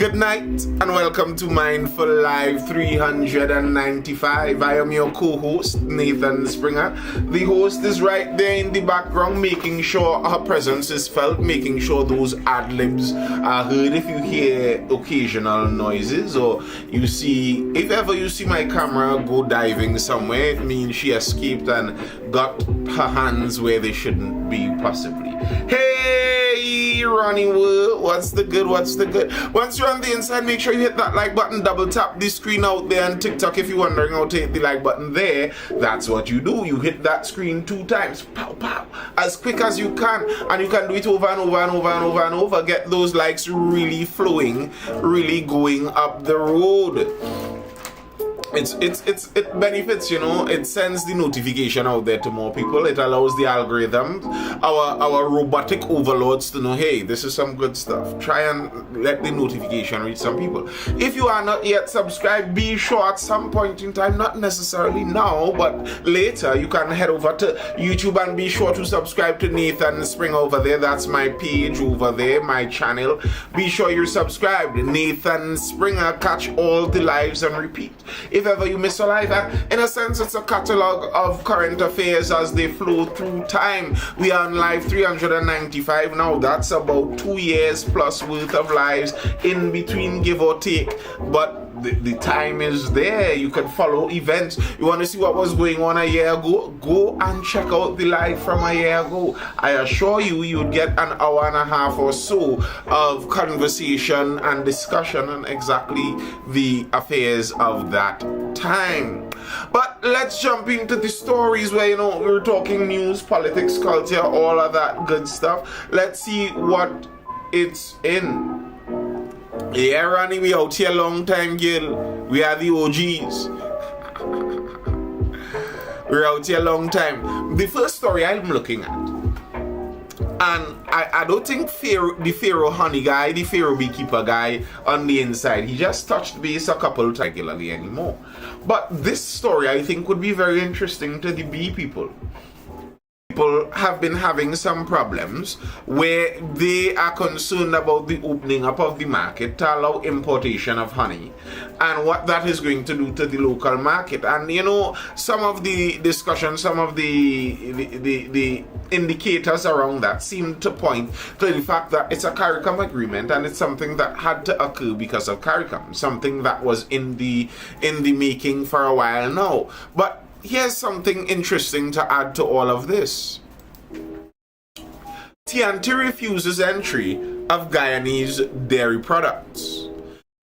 Good night and welcome to Mindful Live 395. I am your co-host, Nathan Springer. The host is right there in the background, making sure her presence is felt, making sure those ad-libs are heard. If you hear occasional noises or you see, if ever you see my camera go diving somewhere, it means she escaped and got her hands where they shouldn't be possibly. Hey, Ronnie Wood, what's the good? Once you're on the inside, make sure you hit that like button, double tap the screen out there on TikTok. If you're wondering how to hit the like button there, that's what you do. You hit that screen 2 times, pow, pow, as quick as you can, and you can do it over and over and over and over and over. Get those likes really flowing, really going up the road. It benefits, it sends the notification out there to more people. It allows the algorithm, our robotic overlords to know, hey, this is some good stuff. Try and let the notification reach some people. If you are not yet subscribed, be sure at some point in time, not necessarily now, but later, you can head over to YouTube and be sure to subscribe to Nathan Springer over there. That's my page over there, my channel. Be sure you're subscribed. Nathan Springer, catch all the lives and repeat. If ever you miss a live, in a sense, it's a catalog of current affairs as they flow through time. We are on live 395 now. That's about 2 years plus worth of lives in between, give or take. But the time is there. You can follow events. You want to see what was going on a year ago? Go and check out the live from a year ago. I assure you, you'd get an hour and a half or so of conversation and discussion on exactly the affairs of that time. But let's jump into the stories where, we're talking news, politics, culture, all of that good stuff. Let's see what it's in. Yeah, Ronnie, we out here long time, girl. We are the OGs. We're out here long time. The first story I'm looking at, and I don't think the Pharaoh honey guy, the Pharaoh beekeeper guy on the inside, he just touched base a couple times regularly anymore. But this story, I think, would be very interesting to the bee people. People have been having some problems where they are concerned about the opening up of the market to allow importation of honey and what that is going to do to the local market. And some of the discussion, some of the indicators around that seem to point to the fact that it's a CARICOM agreement and it's something that had to occur because of CARICOM, something that was in the making for a while now. But here's something interesting to add to all of this. TNT refuses entry of Guyanese dairy products.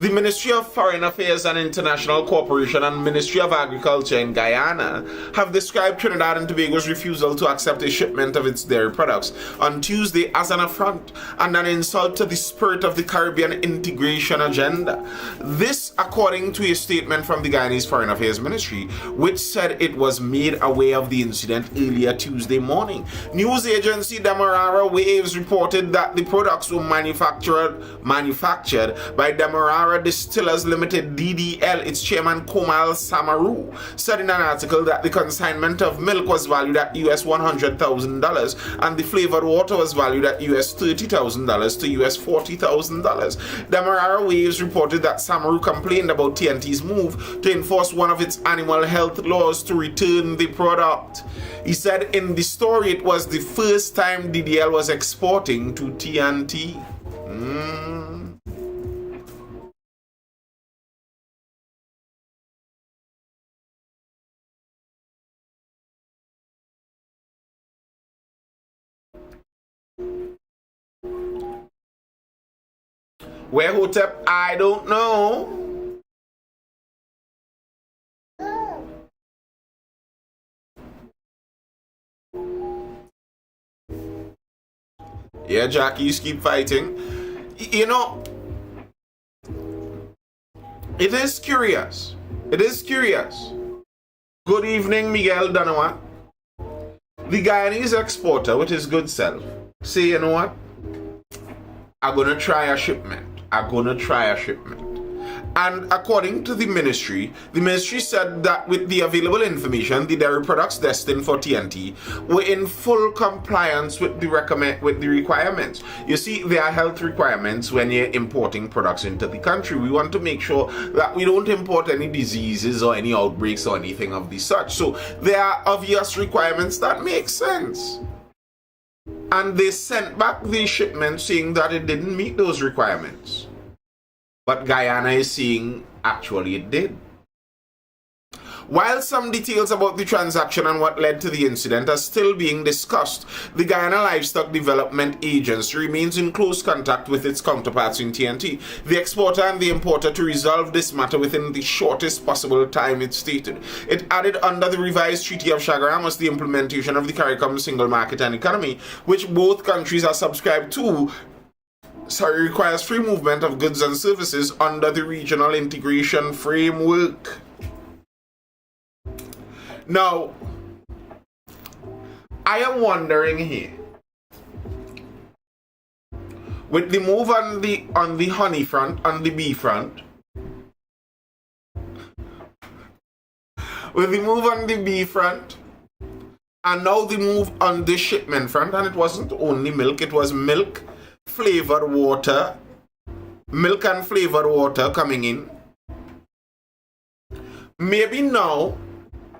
The Ministry of Foreign Affairs and International Cooperation and Ministry of Agriculture in Guyana have described Trinidad and Tobago's refusal to accept a shipment of its dairy products on Tuesday as an affront and an insult to the spirit of the Caribbean integration agenda. This, according to a statement from the Guyanese Foreign Affairs Ministry, which said it was made aware of the incident earlier Tuesday morning. News agency Demerara Waves reported that the products were manufactured by Demerara Distillers Limited DDL. Its chairman Komal Samaru said in an article that the consignment of milk was valued at US $100,000 and the flavored water was valued at US $30,000 to US $40,000. Demerara Waves reported that Samaru complained about TNT's move to enforce one of its animal health laws to return the product. He said in the story it was the first time DDL was exporting to TNT. Where Hotep? I don't know. Yeah, Jackies keep fighting. It is curious. It is curious. Good evening, Miguel Danoa. The Guyanese exporter with his good self say, you know what? I'm gonna try a shipment. And according to the ministry said that with the available information, the dairy products destined for TNT were in full compliance with the requirements. You see, there are health requirements when you're importing products into the country. We want to make sure that we don't import any diseases or any outbreaks or anything of the such. So there are obvious requirements that make sense. And they sent back the shipment saying that it didn't meet those requirements. But Guyana is saying actually it did. While some details about the transaction and what led to the incident are still being discussed, the Guyana Livestock Development Agency remains in close contact with its counterparts in TNT, the exporter and the importer, to resolve this matter within the shortest possible time, it stated. It added under the revised Treaty of Chagram was the implementation of the CARICOM Single Market and Economy, which both countries are subscribed to, requires free movement of goods and services under the Regional Integration Framework. Now, I am wondering here, with the move on the honey front, on the bee front, with the move on the bee front, and now the move on the shipment front, and it wasn't only milk, it was milk, flavored water, milk and flavored water coming in. Maybe now,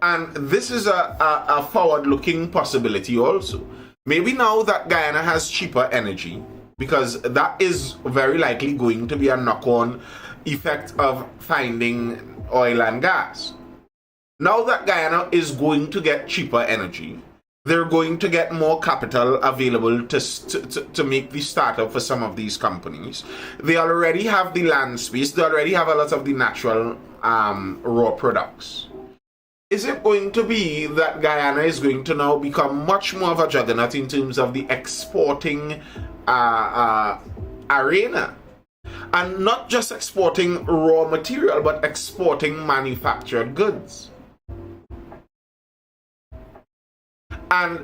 and this is a forward-looking possibility also, maybe now that Guyana has cheaper energy, because that is very likely going to be a knock-on effect of finding oil and gas. Now that Guyana is going to get cheaper energy, they're going to get more capital available to make the startup for some of these companies. They already have the land space, they already have a lot of the natural raw products. Is it going to be that Guyana is going to now become much more of a juggernaut in terms of the exporting arena? And not just exporting raw material, but exporting manufactured goods. And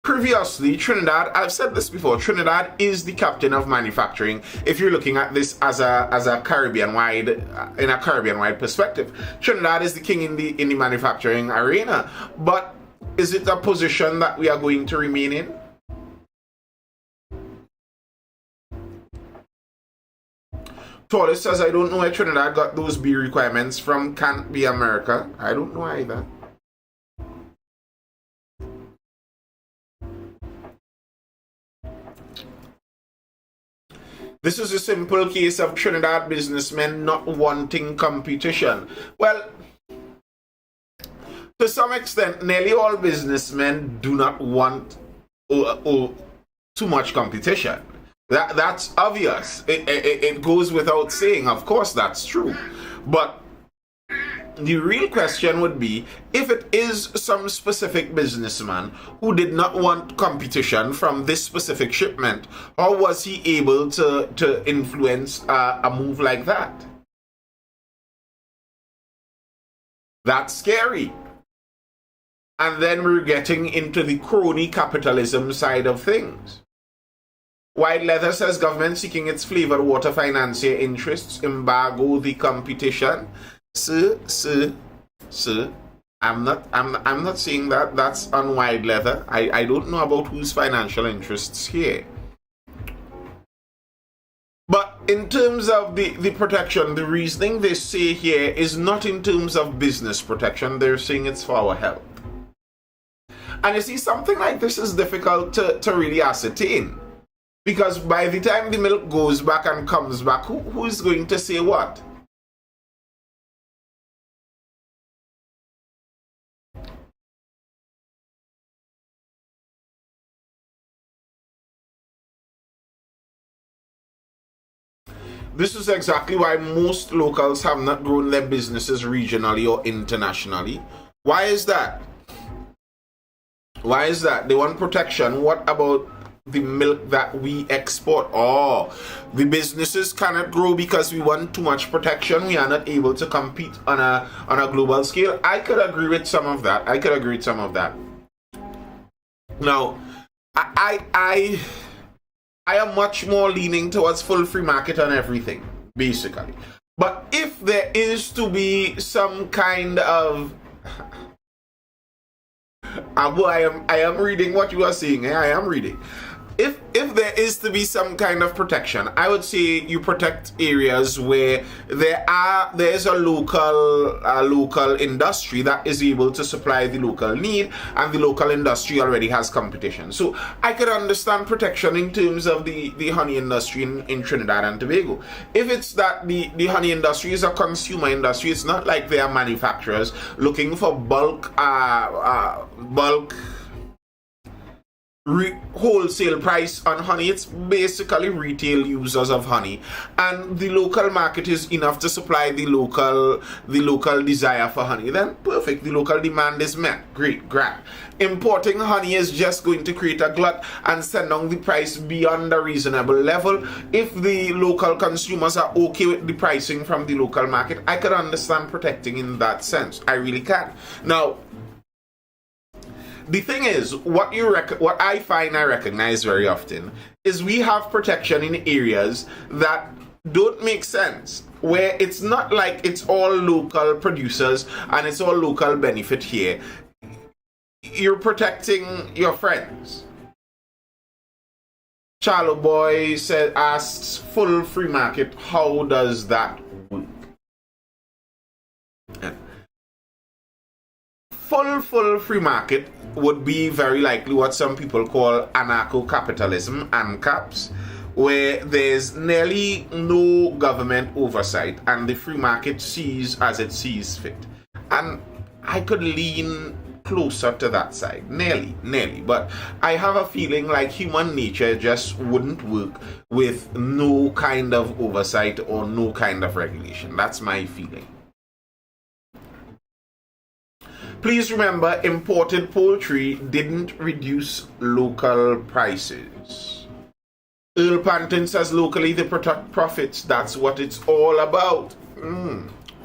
previously, Trinidad, I've said this before, Trinidad is the captain of manufacturing. If you're looking at this as a Caribbean-wide, in a Caribbean-wide perspective, Trinidad is the king in the manufacturing arena. But is it a position that we are going to remain in? Torres says, I don't know where Trinidad got those B requirements from. Can't be America. I don't know either. This is a simple case of Trinidad businessmen not wanting competition. Well, to some extent, nearly all businessmen do not want too much competition. That's obvious. It goes without saying. Of course, that's true. But the real question would be, if it is some specific businessman who did not want competition from this specific shipment, how was he able to influence a move like that? That's scary. And then we're getting into the crony capitalism side of things. White Leather says government seeking its flavored water financier interests embargo the competition. Sir, I'm not saying that. That's on White Leather. I don't know about whose financial interests here. But in terms of the protection, the reasoning they say here is not in terms of business protection. They're saying it's for our health. And you see, something like this is difficult to really ascertain. Because by the time the milk goes back and comes back, who is going to say what? This is exactly why most locals have not grown their businesses regionally or internationally. Why is that? Why is that? They want protection. What about the milk that we export? Oh, the businesses cannot grow because we want too much protection. We are not able to compete on a global scale. I could agree with some of that. Now, I am much more leaning towards full free market on everything, basically. But if there is to be some kind of I am reading what you are saying. I am reading. If there is to be some kind of protection, I would say you protect areas where there's a local industry that is able to supply the local need, and the local industry already has competition. So I could understand protection in terms of the honey industry in Trinidad and Tobago. If it's that the honey industry is a consumer industry, it's not like they are manufacturers looking for bulk wholesale price on honey. It's basically retail users of honey, and the local market is enough to supply the local desire for honey. Then perfect, the local demand is met. Great, grand. Importing honey is just going to create a glut and send down the price beyond a reasonable level. If the local consumers are okay with the pricing from the local market, I could understand protecting in that sense. I really can. Now, the thing is, what I find I recognize very often is we have protection in areas that don't make sense, where it's not like it's all local producers and it's all local benefit here. You're protecting your friends. Charlo Boy asks, full free market, how does that work? Full free market would be very likely what some people call anarcho-capitalism, ANCAPs, where there's nearly no government oversight and the free market sees as it sees fit. And I could lean closer to that side, nearly, but I have a feeling like human nature just wouldn't work with no kind of oversight or no kind of regulation. That's my feeling. Please remember, imported poultry didn't reduce local prices. Earl Panton says locally they protect profits. That's what it's all about.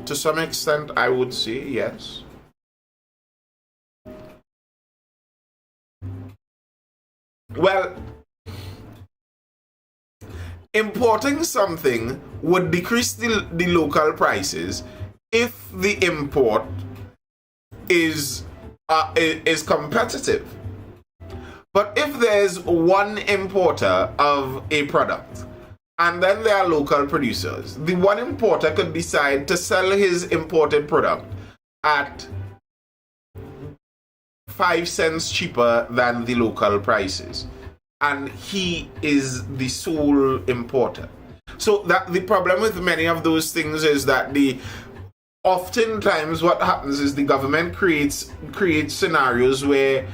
To some extent, I would say yes. Well, importing something would decrease the local prices if the import is competitive. But if there's one importer of a product and then there are local producers, the one importer could decide to sell his imported product at 5 cents cheaper than the local prices, and he is the sole importer. So that the problem with many of those things is that oftentimes what happens is the government creates scenarios where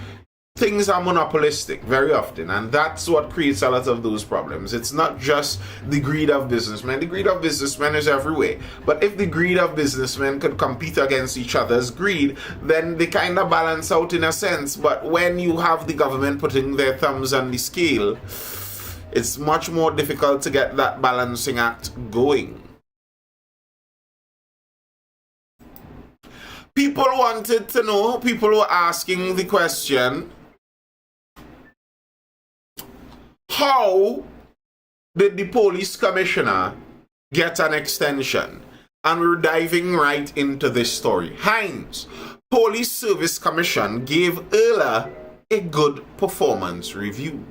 things are monopolistic very often, and that's what creates a lot of those problems. It's not just the greed of businessmen. The greed of businessmen is everywhere. But if the greed of businessmen could compete against each other's greed, then they kind of balance out in a sense. But when you have the government putting their thumbs on the scale, it's much more difficult to get that balancing act going. People wanted to know, people were asking the question, how did the police commissioner get an extension? And we're diving right into this story. Hines, Police Service Commission gave Erla a good performance review.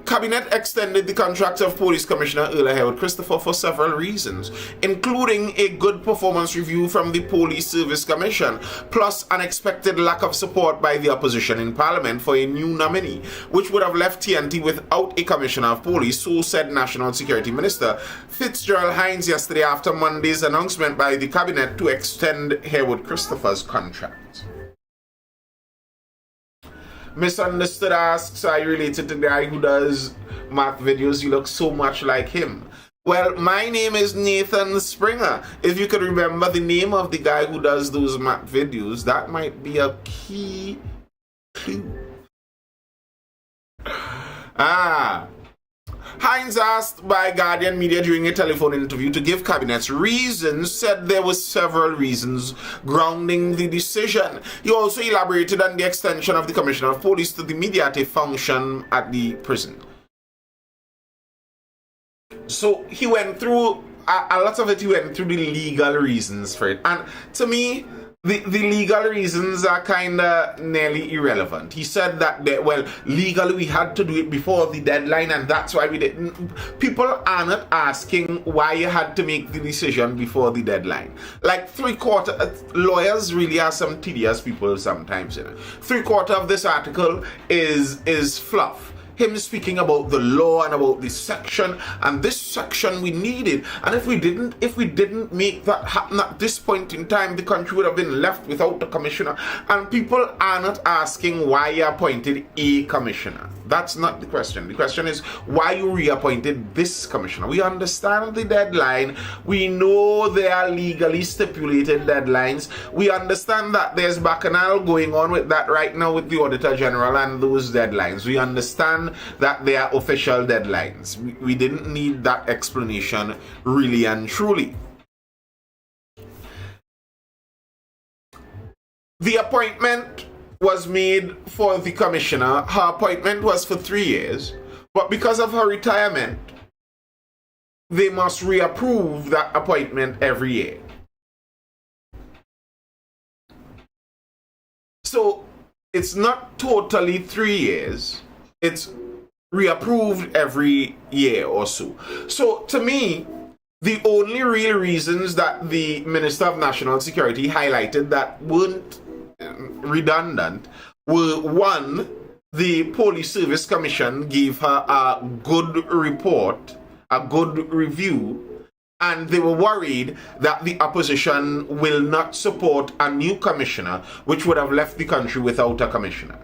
Cabinet extended the contract of Police Commissioner Erla Howard Christopher for several reasons, including a good performance review from the Police Service Commission, plus an expected lack of support by the opposition in Parliament for a new nominee, which would have left TNT without a Commissioner of Police, so said National Security Minister Fitzgerald Hines yesterday after Monday's announcement by the Cabinet to extend Howard Christopher's contract. Misunderstood asks, are you related to the guy who does math videos? You look so much like him. Well, my name is Nathan Springer. If you could remember the name of the guy who does those math videos, that might be a key clue. Hines, asked by Guardian Media during a telephone interview to give Cabinet's reasons, said there were several reasons grounding the decision. He also elaborated on the extension of the Commissioner of Police to the immediate function at the prison. So he went through a lot of it he went through the legal reasons for it. And to me, the legal reasons are kind of nearly irrelevant. He said that, well, legally we had to do it before the deadline, and that's why we didn't. People are not asking why you had to make the decision before the deadline. Like lawyers really are some tedious people sometimes. 3/4 of this article is fluff. Him speaking about the law and about this section, and this section we needed, and if we didn't make that happen at this point in time, the country would have been left without a commissioner. And people are not asking why you appointed a commissioner. That's not the question. The question is why you reappointed this commissioner. We understand the deadline. We know there are legally stipulated deadlines. We understand that there's bacchanal going on with that right now with the Auditor General and those deadlines. We understand that they are official deadlines. We didn't need that explanation, really and truly. The appointment was made for the commissioner. Her appointment was for 3 years, but because of her retirement, they must reapprove that appointment every year. So it's not totally 3 years. It's reapproved every year or so. So to me, the only real reasons that the Minister of National Security highlighted that weren't redundant were, one, the Police Service Commission gave her a good report, a good review, and they were worried that the opposition will not support a new commissioner, which would have left the country without a commissioner.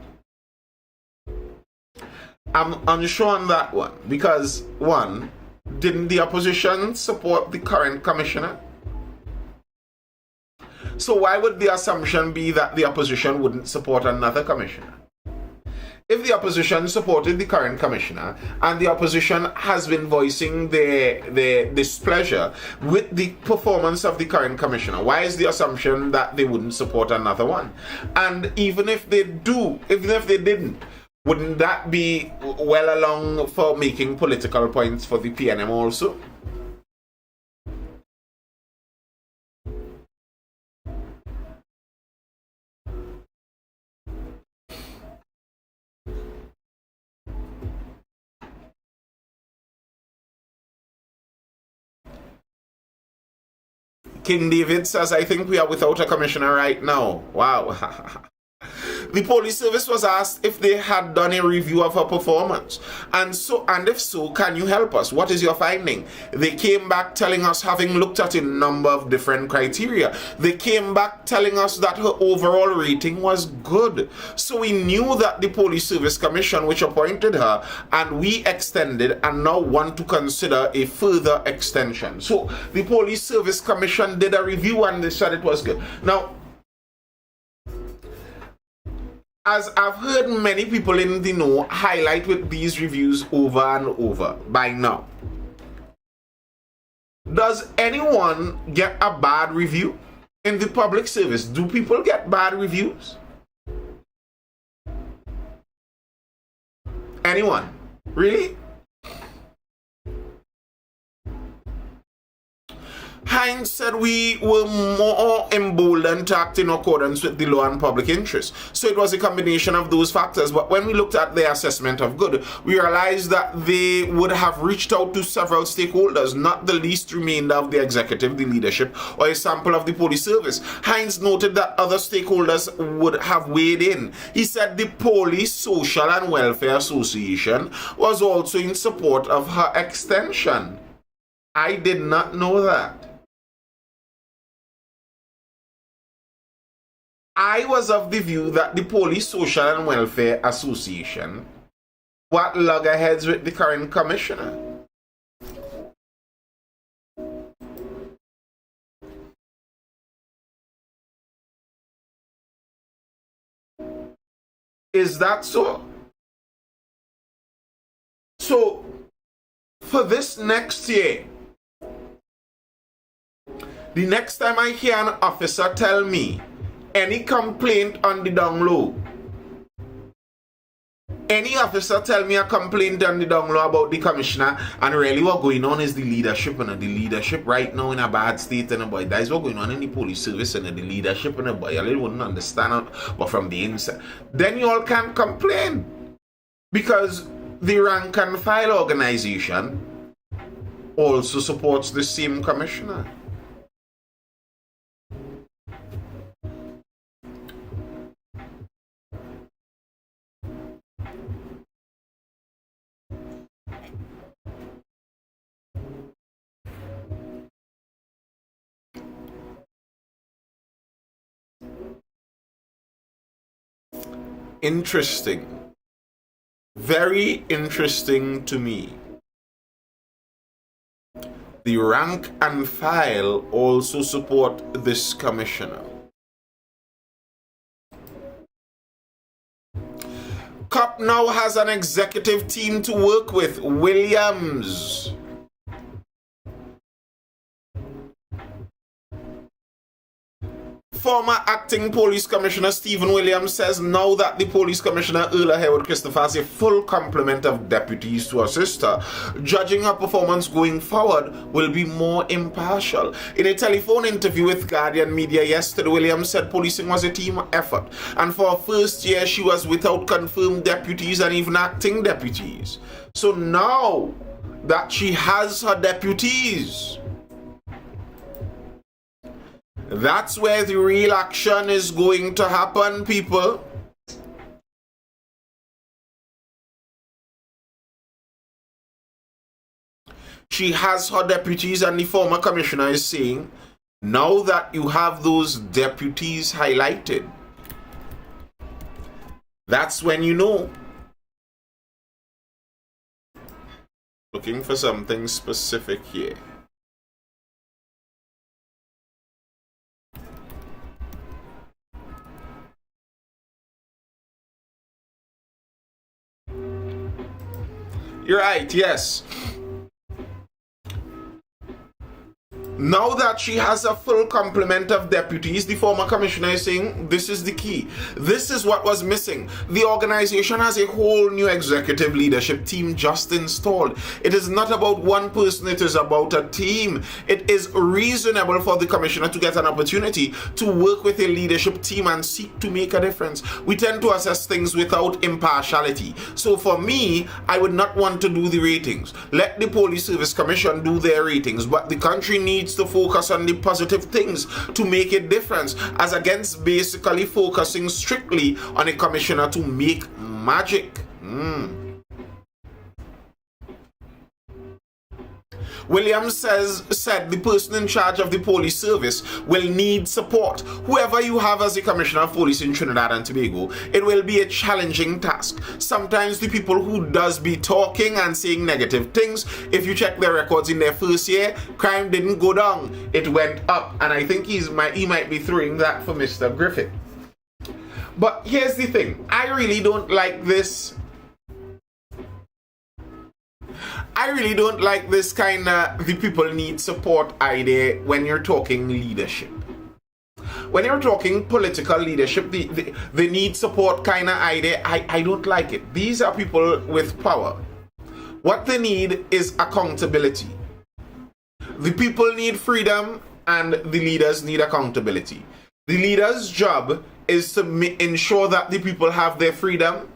I'm unsure on that one, because one, didn't the opposition support the current commissioner? So why would the assumption be that the opposition wouldn't support another commissioner? If the opposition supported the current commissioner, and the opposition has been voicing their displeasure with the performance of the current commissioner, why is the assumption that they wouldn't support another one? And even if they didn't, wouldn't that be well along for making political points for the PNM also? King David says, I think we are without a commissioner right now. Wow. The police service was asked if they had done a review of her performance. And if so, can you help us? What is your finding? They came back telling us, having looked at a number of different criteria, they came back telling us that her overall rating was good. So we knew that the Police Service Commission, which appointed her, and we extended and now want to consider a further extension. So the Police Service Commission did a review and they said it was good. Now, as I've heard many people in the know highlight with these reviews over and over by now, does anyone get a bad review in the public service? Do people get bad reviews? Anyone? Really? Hines said we were more emboldened to act in accordance with the law and public interest. So it was a combination of those factors. But when we looked at their assessment of good, we realized that they would have reached out to several stakeholders, not the least remainder of the executive, the leadership, or a sample of the police service. Hines noted that other stakeholders would have weighed in. He said the Police Social and Welfare Association was also in support of her extension. I did not know that. I was of the view that the Police Social and Welfare Association were loggerheads with the current commissioner. Is that so? So, for this next year, the next time I hear an officer tell me any complaint on the down low, Any officer tell me a complaint on the down low about the commissioner, and really what going on is the leadership, and the leadership right now in a bad state, and boy, that is what going on in the police service, and the leadership, and boy, I really wouldn't understand it, but from the inside, then you all can complain, because the rank and file organization also supports the same commissioner. Interesting. Very interesting to me. The rank and file also support this commissioner. COP now has an executive team to work with. Williams. Former acting police commissioner Stephen Williams says now that the police commissioner Earl Hayward Christopher has a full complement of deputies to assist her, judging her performance going forward will be more impartial. In a telephone interview with Guardian Media yesterday, Williams said policing was a team effort, and for her first year she was without confirmed deputies and even acting deputies. So now that she has her deputies, that's where the real action is going to happen, people. She has her deputies, and the former commissioner is saying, now that you have those deputies highlighted, that's when you know. Looking for something specific here. You're right, yes. Now that she has a full complement of deputies, the former commissioner is saying this is the key. This is what was missing. The organization has a whole new executive leadership team just installed. It is not about one person, it is about a team. It is reasonable for the commissioner to get an opportunity to work with a leadership team and seek to make a difference. We tend to assess things without impartiality. So for me, I would not want to do the ratings. Let the Police Service Commission do their ratings, but the country needs to focus on the positive things to make a difference, as against basically focusing strictly on a commissioner to make magic. Williams said the person in charge of the police service will need support. Whoever you have as a commissioner of police in Trinidad and Tobago, it will be a challenging task. Sometimes the people who does be talking and saying negative things, if you check their records in their first year, crime didn't go down, it went up. And I think he might be throwing that for Mr. Griffith. But here's the thing, I really don't like this. I really don't like this kind of the people need support idea when you're talking leadership. When you're talking political leadership, the need support kind of idea, I don't like it. These are people with power. What they need is accountability. The people need freedom and the leaders need accountability. The leader's job is to ensure that the people have their freedom.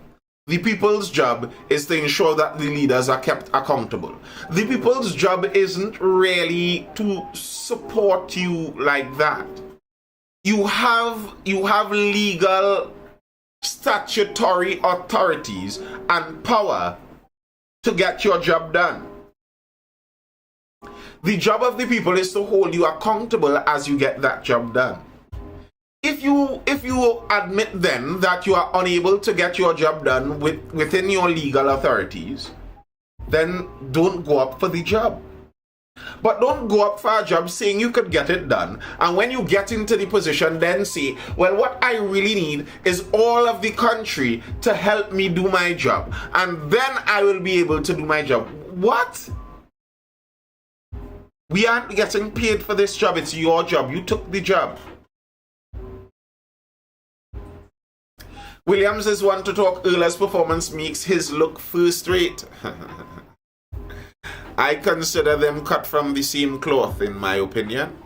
The people's job is to ensure that the leaders are kept accountable. The people's job isn't really to support you like that. You have legal, statutory authorities and power to get your job done. The job of the people is to hold you accountable as you get that job done. If you admit then that you are unable to get your job done within your legal authorities, then don't go up for the job. But don't go up for a job saying you could get it done, and when you get into the position then say, well, what I really need is all of the country to help me do my job, and then I will be able to do my job. What? We aren't getting paid for this job. It's your job. You took the job. Williams is one to talk. Earl's performance makes his look first rate. I consider them cut from the same cloth, in my opinion.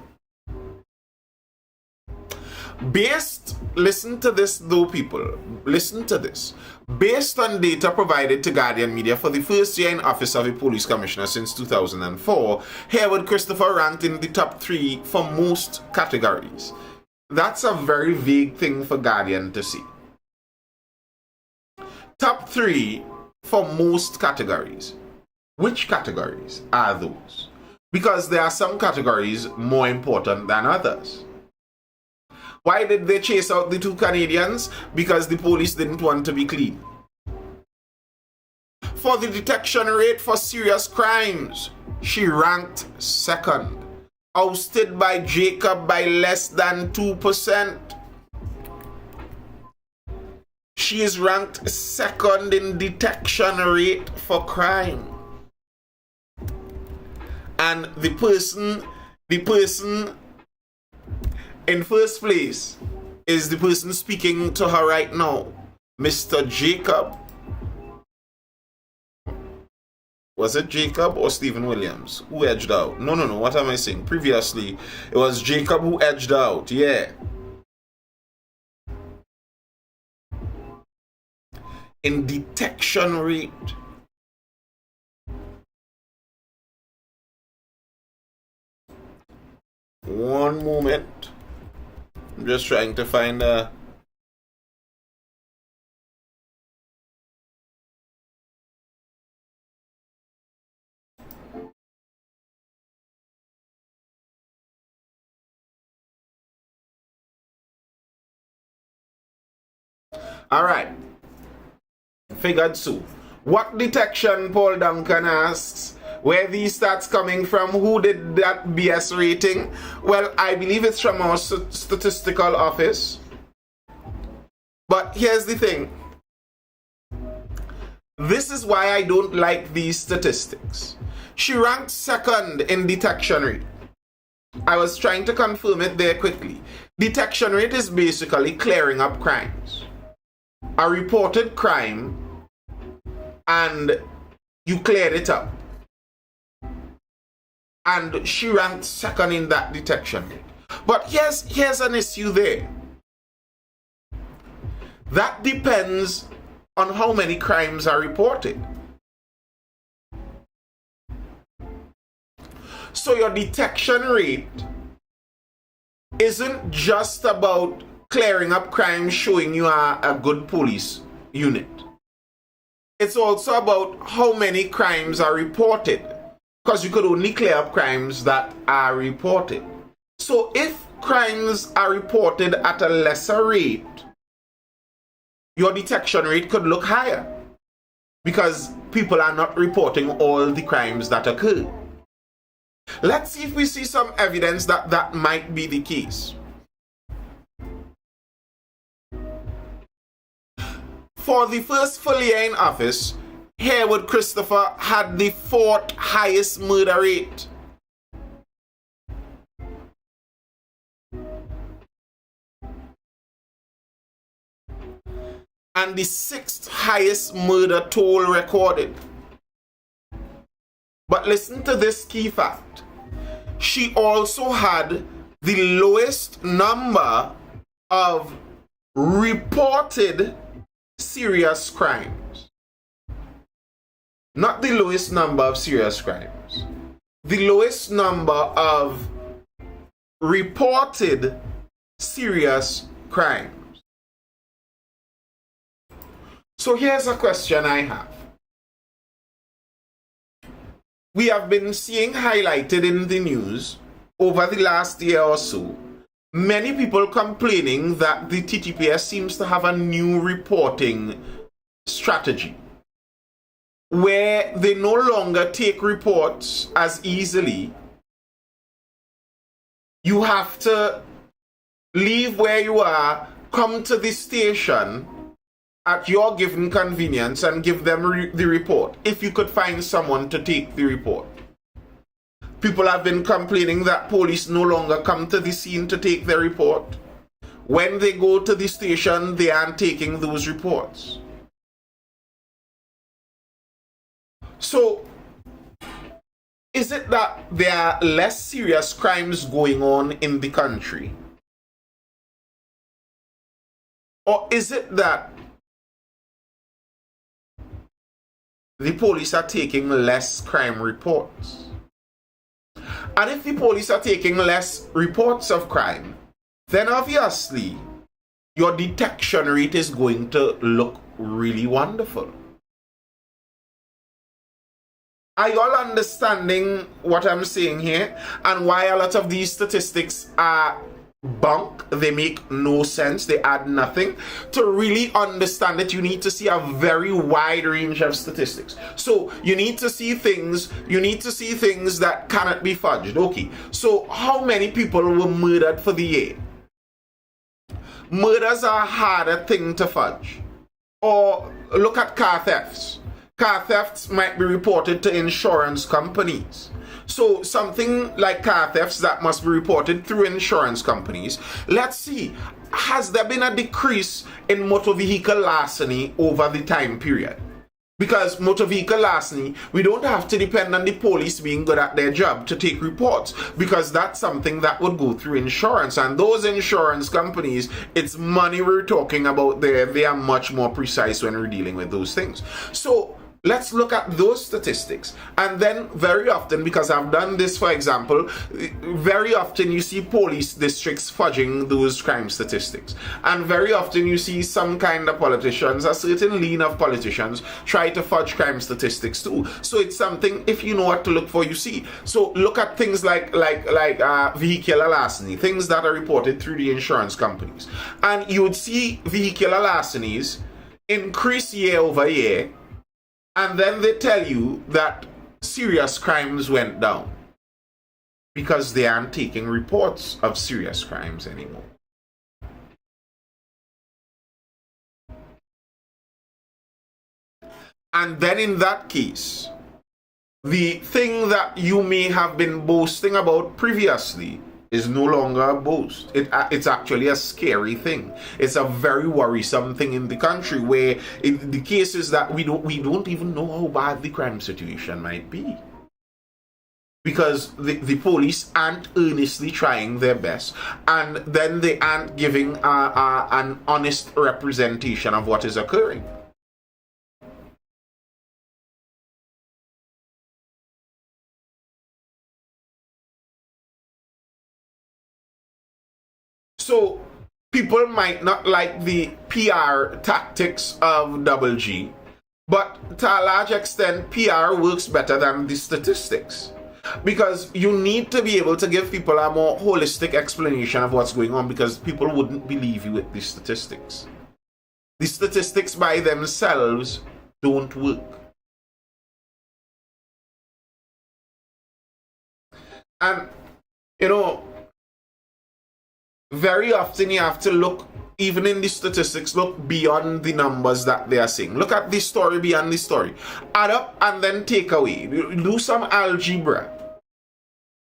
Listen to this though, people. Listen to this. Based on data provided to Guardian Media for the first year in office of a police commissioner since 2004, Haywood Christopher ranked in the top 3 for most categories. That's a very vague thing for Guardian to see. Top 3 for most categories. Which categories are those? Because there are some categories more important than others. Why did they chase out the 2 Canadians? Because the police didn't want to be clean. For the detection rate for serious crimes, she ranked 2nd, ousted by Jacob by less than 2%. She is ranked 2nd in detection rate for crime. And the person in first place is the person speaking to her right now, Mr. Jacob. Was it Jacob or Stephen Williams who edged out? No, what am I saying? Previously, it was Jacob who edged out, yeah. In detection rate. One moment. I'm just trying to find a... Alright. Figured so. What detection, Paul Duncan asks? Where these stats coming from? Who did that BS rating? Well, I believe it's from our statistical office. But here's the thing. This is why I don't like these statistics. She ranked 2nd in detection rate. I was trying to confirm it there quickly. Detection rate is basically clearing up crimes. A reported crime and you cleared it up. And she ranked 2nd in that detection rate. But here's an issue there. That depends on how many crimes are reported. So your detection rate isn't just about clearing up crimes, showing you are a good police unit. It's also about how many crimes are reported. Because you could only clear up crimes that are reported. So if crimes are reported at a lesser rate, your detection rate could look higher. Because people are not reporting all the crimes that occur. Let's see if we see some evidence that that might be the case. For the first full year in office, Haywood Christopher had the 4th highest murder rate. And the 6th highest murder toll recorded. But listen to this key fact. She also had the lowest number of reported serious crimes. Not the lowest number of serious crimes. The lowest number of reported serious crimes. So here's a question I have. We have been seeing highlighted in the news over the last year or so, many people complaining that the TTPS seems to have a new reporting strategy, where they no longer take reports as easily. You have to leave where you are, come to the station at your given convenience and give them the report, if you could find someone to take the report. People have been complaining that police no longer come to the scene to take their report. When they go to the station, they aren't taking those reports. So, is it that there are less serious crimes going on in the country? Or is it that the police are taking less crime reports? And if the police are taking less reports of crime, then obviously your detection rate is going to look really wonderful. Are you all understanding what I'm saying here? And why a lot of these statistics are bunk? They make no sense. They add nothing. To really understand it, you need to see a very wide range of statistics. So you need to see things that cannot be fudged. Okay, so how many people were murdered for the year? Murders are a harder thing to fudge. Or look at car thefts. Car thefts might be reported to insurance companies. So something like car thefts that must be reported through insurance companies. Let's see, has there been a decrease in motor vehicle larceny over the time period? Because motor vehicle larceny, we don't have to depend on the police being good at their job to take reports, because that's something that would go through insurance. And those insurance companies, it's money we're talking about there. They are much more precise when we're dealing with those things. So let's look at those statistics. And then very often, because I've done this, for example, very often you see police districts fudging those crime statistics. And very often you see some kind of politicians, a certain lean of politicians, try to fudge crime statistics too. So it's something, if you know what to look for, you see. So look at things like vehicular larceny, things that are reported through the insurance companies. And you would see vehicular larcenies increase year over year, and then they tell you that serious crimes went down because they aren't taking reports of serious crimes anymore. And then in that case, the thing that you may have been boasting about previously is no longer a boast. It's actually a scary thing. It's a very worrisome thing in the country, where in the cases that we don't even know how bad the crime situation might be, because the police aren't earnestly trying their best, and then they aren't giving an honest representation of what is occurring. So people might not like the PR tactics of Double G, but to a large extent, PR works better than the statistics, because you need to be able to give people a more holistic explanation of what's going on, because people wouldn't believe you with the statistics. The statistics by themselves don't work. And, you know, very often you have to look, even in the statistics, look beyond the numbers that they are saying. Look at the story beyond the story. Add up and then take away. Do some algebra.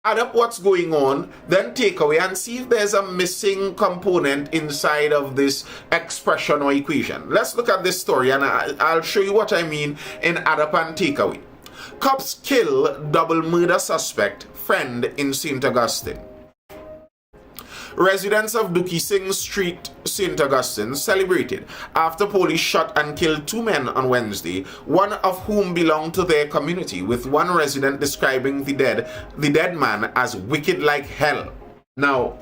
Add up what's going on, then take away, and see if there's a missing component inside of this expression or equation. Let's look at this story, and I'll show you what I mean in add up and take away. Cops kill double murder suspect friend in St. Augustine. Residents of Duki Singh Street, St. Augustine, celebrated after police shot and killed two men on Wednesday, one of whom belonged to their community, with one resident describing the dead man as wicked like hell. Now,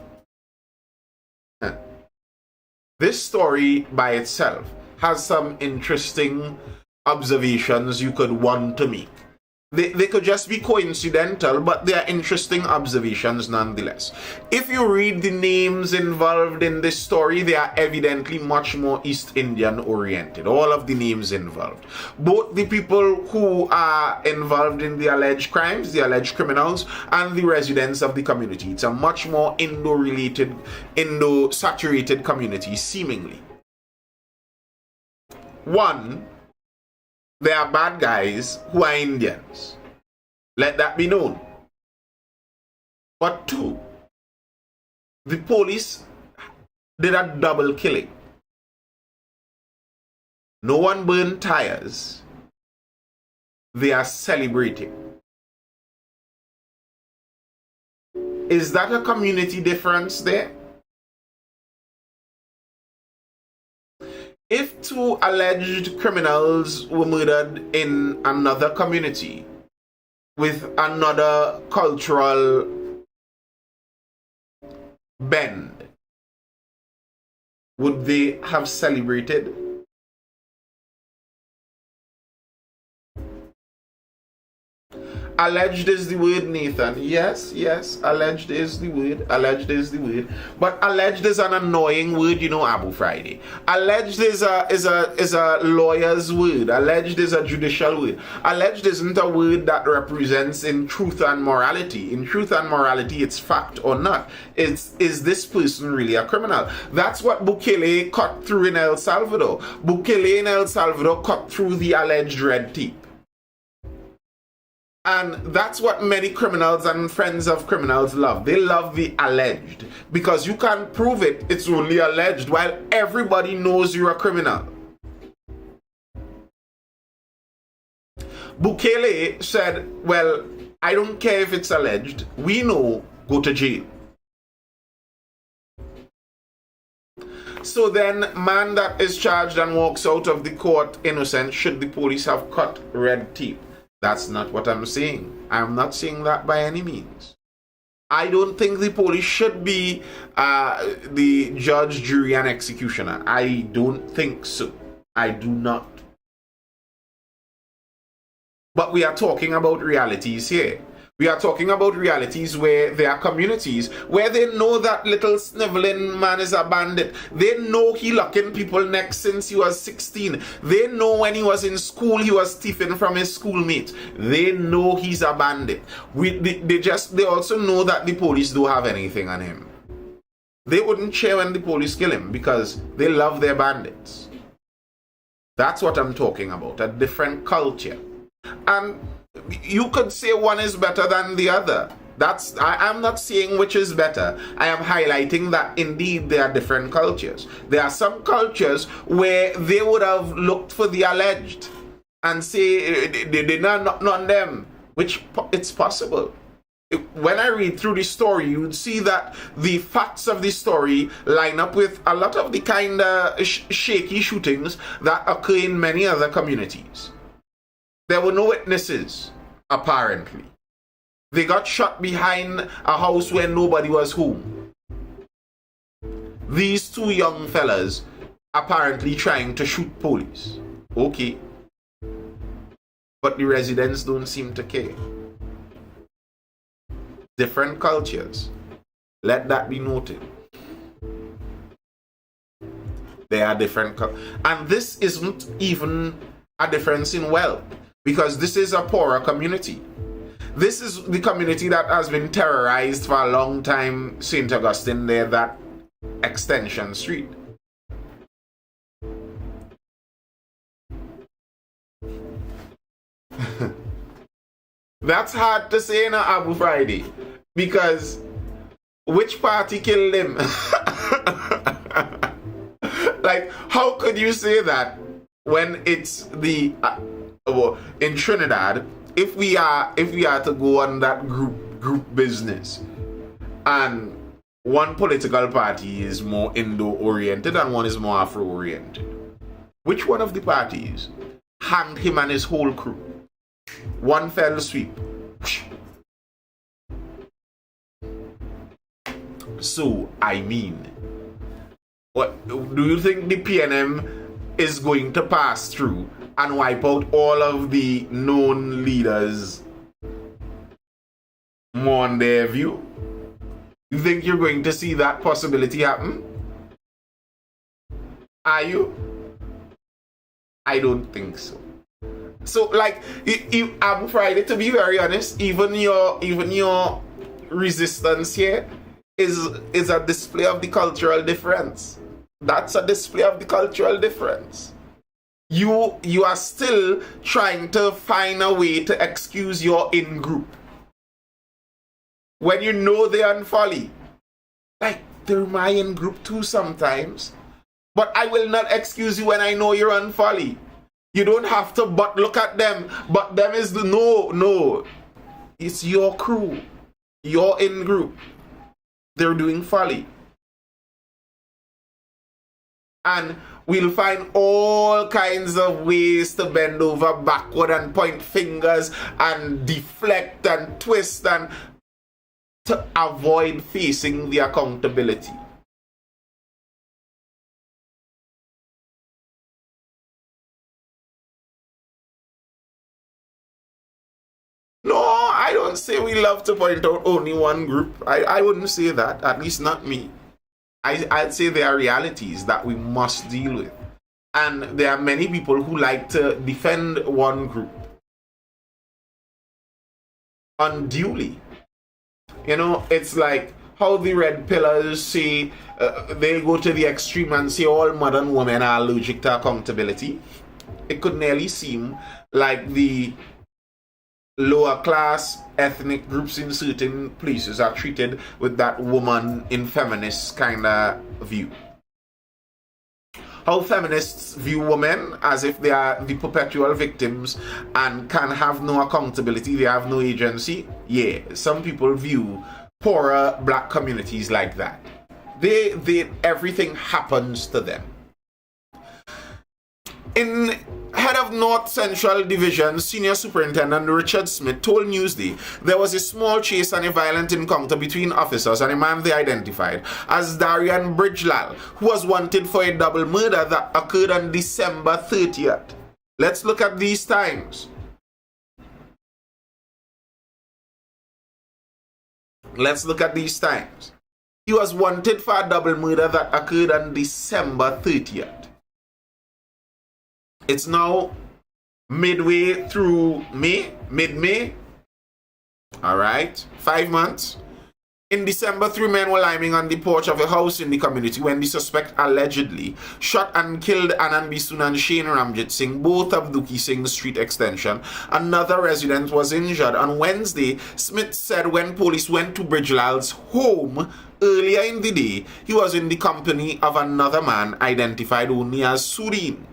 this story by itself has some interesting observations you could want to make. They could just be coincidental, but they are interesting observations nonetheless. If you read the names involved in this story, they are evidently much more East Indian oriented. All of the names involved. Both the people who are involved in the alleged crimes, the alleged criminals, and the residents of the community. It's a much more Indo-related, Indo-saturated community, seemingly. One, they are bad guys who are Indians. Let that be known. But two, the police did a double killing. No one burned tires. They are celebrating. Is that a community difference there? If two alleged criminals were murdered in another community with another cultural bend, would they have celebrated? Alleged is the word, Nathan. Yes, alleged is the word. Alleged is the word. But alleged is an annoying word, you know, Abu Friday. Alleged is a lawyer's word. Alleged is a judicial word. Alleged isn't a word that represents in truth and morality. In truth and morality, it's fact or not. Is this person really a criminal? That's what Bukele cut through in El Salvador. Bukele in El Salvador cut through the alleged red tape. And that's what many criminals and friends of criminals love. They love the alleged. Because you can't prove it, it's only alleged, while everybody knows you're a criminal. Bukele said, well, I don't care if it's alleged. We know, go to jail. So then, man that is charged and walks out of the court innocent, should the police have cut red tape? That's not what I'm saying. I'm not saying that by any means. I don't think the police should be the judge, jury, and executioner. I don't think so. I do not. But we are talking about realities here. We are talking about realities where there are communities where they know that little sniveling man is a bandit. They know he locking people neck since he was 16. They know when he was in school he was thieving from his schoolmates. They know he's a bandit. They also know that the police don't have anything on him. They wouldn't cheer when the police kill him because they love their bandits. That's what I'm talking about, a different culture. And you could say one is better than the other. I'm not saying which is better. I am highlighting that indeed there are different cultures. There are some cultures where they would have looked for the alleged and say they did not on them, which it's possible. When I read through the story, you would see that the facts of the story line up with a lot of the kind of shaky shootings that occur in many other communities. There were no witnesses, apparently. They got shot behind a house where nobody was home. These two young fellas apparently trying to shoot police. Okay. But the residents don't seem to care. Different cultures. Let that be noted. There are different cultures. And this isn't even a difference in wealth. Because this is a poorer community. This is the community that has been terrorized for a long time. St. Augustine there, that extension street. That's hard to say in Abu Friday. Because which party killed him? Like, how could you say that when it's the... in Trinidad, if we are to go on that group business, and one political party is more Indo-oriented and one is more Afro-oriented, which one of the parties hanged him and his whole crew? One fell sweep. So, I mean, what do you think the PNM is going to pass through and wipe out all of the known leaders more on their view? You think you're going to see that possibility happen? Are you? I don't think so. So, like, Abu Friday, to be very honest, even your resistance here is a display of the cultural difference. That's a display of the cultural difference. You are still trying to find a way to excuse your in-group when you know they are folly. Like, they're my in group too sometimes. But I will not excuse you when I know you're on folly. You don't have to but look at them. But them is the no. It's your crew. Your in group. They're doing folly. And we'll find all kinds of ways to bend over backward and point fingers and deflect and twist and to avoid facing the accountability. No, I don't say we love to point out only one group. I wouldn't say that, at least not me. I'd say there are realities that we must deal with. And there are many people who like to defend one group unduly. You know, it's like how the red pillars say, they go to the extreme and say all modern women are allergic to accountability. It could nearly seem like the lower class ethnic groups in certain places are treated with that woman in feminist kind of view. How feminists view women as if they are the perpetual victims and can have no accountability, they have no agency. Yeah, some people view poorer black communities like that. They everything happens to them. In head of North Central Division, Senior Superintendent Richard Smith told Newsday there was a small chase and a violent encounter between officers and a man they identified as Darian Bridgelal, who was wanted for a double murder that occurred on December 30th. Let's look at these times. He was wanted for a double murder that occurred on December 30th. It's now midway through mid-May. All right, 5 months. In December, 3 men were lying on the porch of a house in the community when the suspect allegedly shot and killed Anand Bisun and Shane Ramjit Singh, both of Dookie Singh Street Extension. Another resident was injured. On Wednesday, Smith said when police went to Bridgelal's home earlier in the day, he was in the company of another man identified only as Sureen.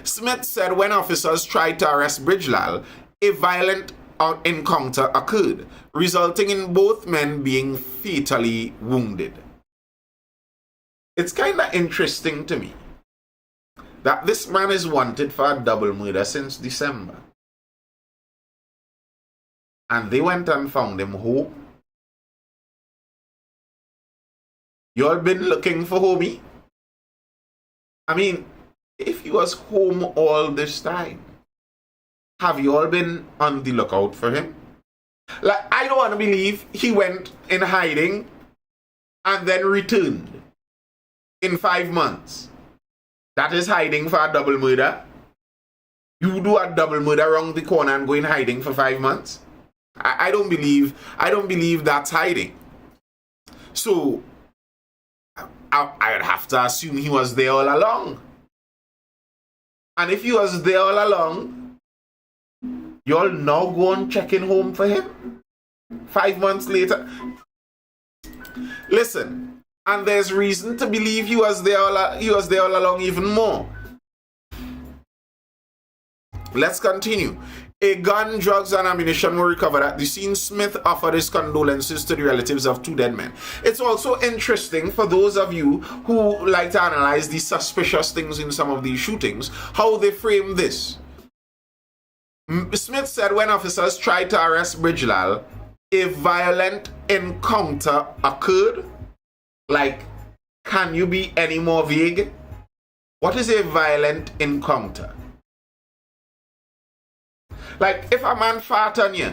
Smith said when officers tried to arrest Bridgelal, a violent encounter occurred, resulting in both men being fatally wounded. It's kind of interesting to me that this man is wanted for a double murder since December. And they went and found him home. You all been looking for homie? I mean, if he was home all this time, have you all been on the lookout for him? Like, I don't want to believe he went in hiding and then returned in 5 months. That is hiding for a double murder. You do a double murder around the corner and go in hiding for 5 months. I don't believe that's hiding. So I'd have to assume he was there all along. And if he was there all along, y'all now go on checking home for him 5 months later. Listen, and there's reason to believe he was there all along even more. Let's continue. A gun, drugs, and ammunition were recovered at the scene. Smith offered his condolences to the relatives of 2 dead men. It's also interesting for those of you who like to analyze the suspicious things in some of these shootings, how they frame this. Smith said when officers tried to arrest Bridgelal, a violent encounter occurred. Like, can you be any more vague? What is a violent encounter? Like, if a man fart on you,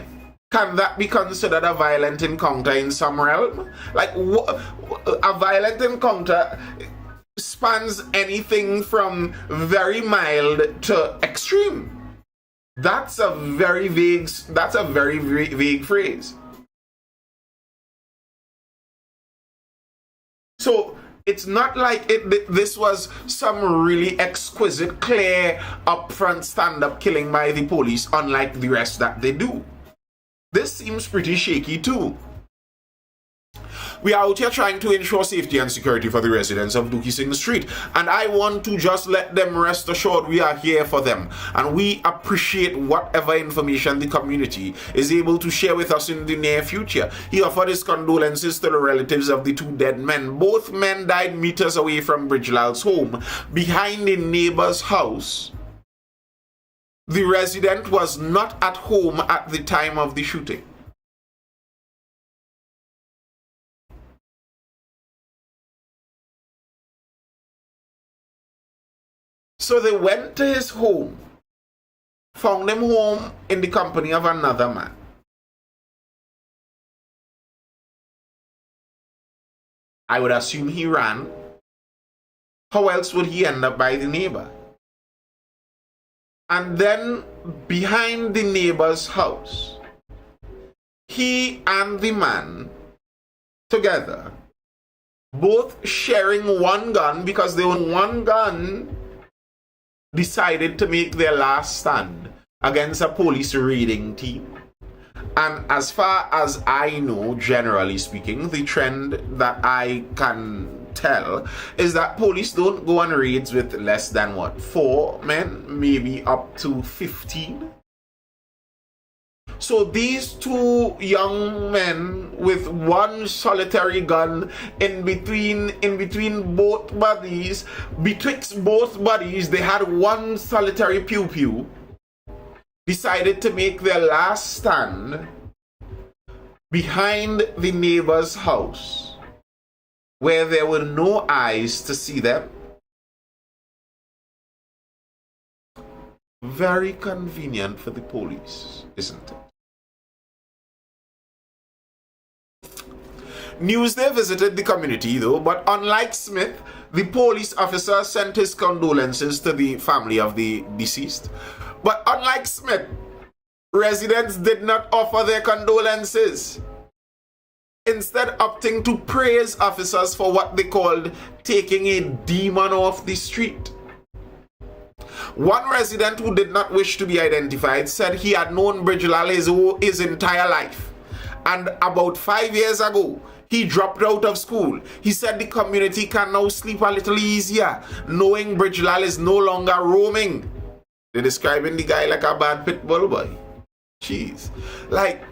can that be considered a violent encounter in some realm? Like, a violent encounter spans anything from very mild to extreme. That's a very vague phrase. So it's not like this was some really exquisite, clear, upfront stand-up killing by the police, unlike the rest that they do. This seems pretty shaky too. We are out here trying to ensure safety and security for the residents of Dookie Singh Street, and I want to just let them rest assured we are here for them, and we appreciate whatever information the community is able to share with us in the near future. He offered his condolences to the relatives of the two dead men. Both men died meters away from Bridgelal's home, behind a neighbor's house. The resident was not at home at the time of the shooting. So they went to his home, found him home in the company of another man. I would assume he ran. How else would he end up by the neighbor? And then behind the neighbor's house, he and the man together, both sharing one gun, because they own one gun, decided to make their last stand against a police raiding team. And as far as I know, generally speaking, the trend that I can tell is that police don't go on raids with less than 4 men, maybe up to 15. So these two young men with one solitary gun in between both bodies, betwixt both bodies, they had one solitary pew-pew, decided to make their last stand behind the neighbor's house, where there were no eyes to see them. Very convenient for the police, isn't it? Newsday visited the community though, but unlike Smith, the police officer sent his condolences to the family of the deceased. But unlike Smith, residents did not offer their condolences, instead opting to praise officers for what they called taking a demon off the street. One resident who did not wish to be identified said he had known Bridgelal his entire life, and about 5 years ago, he dropped out of school. He said the community can now sleep a little easier, knowing Bridgelal is no longer roaming. They're describing the guy like a bad pit bull boy. Jeez. Like,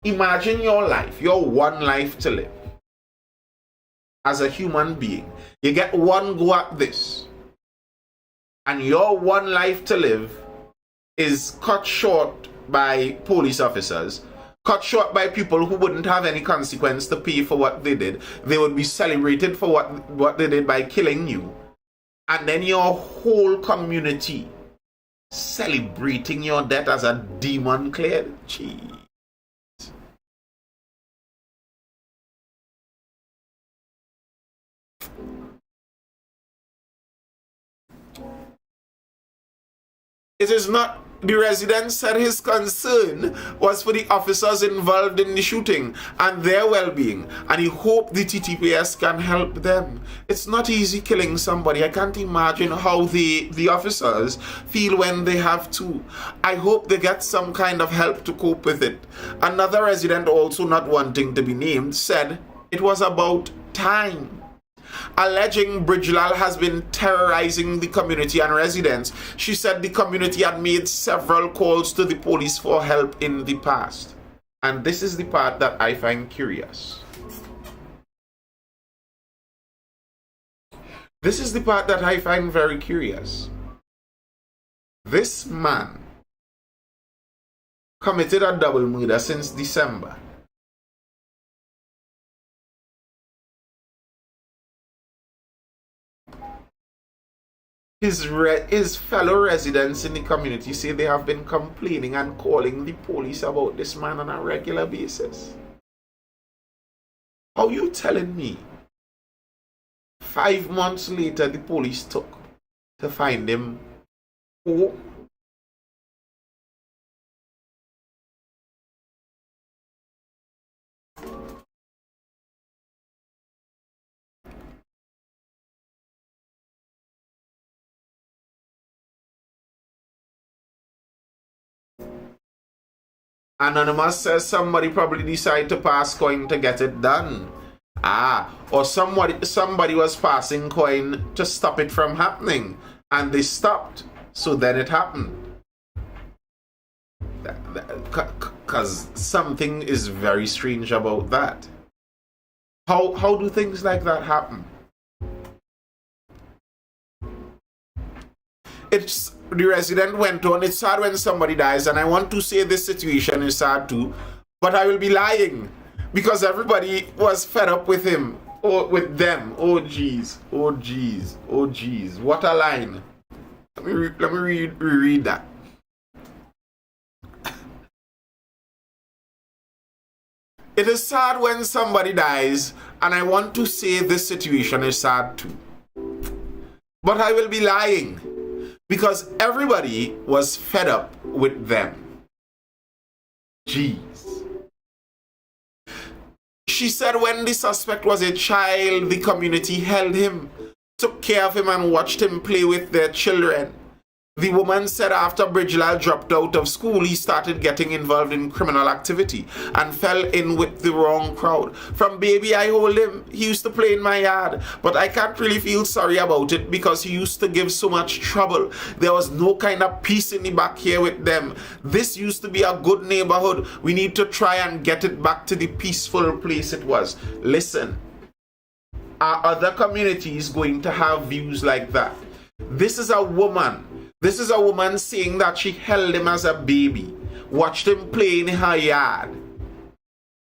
imagine your life, your one life to live. As a human being, you get one go at this, and your one life to live is cut short by police officers, cut short by people who wouldn't have any consequence to pay for what they did. They would be celebrated for what they did by killing you. And then your whole community celebrating your death as a demon cleared. Jeez. It is not. The resident said his concern was for the officers involved in the shooting and their well-being, and he hoped the TTPS can help them. It's not easy killing somebody. I can't imagine how the officers feel when they have to. I hope they get some kind of help to cope with it. Another resident, also not wanting to be named, said it was about time, alleging Bridgelal has been terrorizing the community and residents. She said the community had made several calls to the police for help in the past. And this is the part that I find curious. This is the part that I find very curious. This man committed a double murder since December. His fellow residents in the community say they have been complaining and calling the police about this man on a regular basis. How you telling me 5 months later the police took to find him home? Anonymous says somebody probably decided to pass coin to get it done. Or somebody was passing coin to stop it from happening, and they stopped, so then it happened. Because something is very strange about that. How do things like that happen? The resident went on, it's sad when somebody dies, and I want to say this situation is sad too, but I will be lying because everybody was fed up with him or with them. Oh geez, oh geez, oh geez. What a line. Let me reread that. It is sad when somebody dies, and I want to say this situation is sad too. But I will be lying because everybody was fed up with them. Jeez. She said when the suspect was a child, the community held him, took care of him, and watched him play with their children. The woman said after Bridgelal dropped out of school, he started getting involved in criminal activity and fell in with the wrong crowd. From baby, I hold him. He used to play in my yard, but I can't really feel sorry about it because he used to give so much trouble. There was no kind of peace in the back here with them. This used to be a good neighborhood. We need to try and get it back to the peaceful place it was. Listen, are other communities going to have views like that? This is a woman. This is a woman saying that she held him as a baby, watched him play in her yard.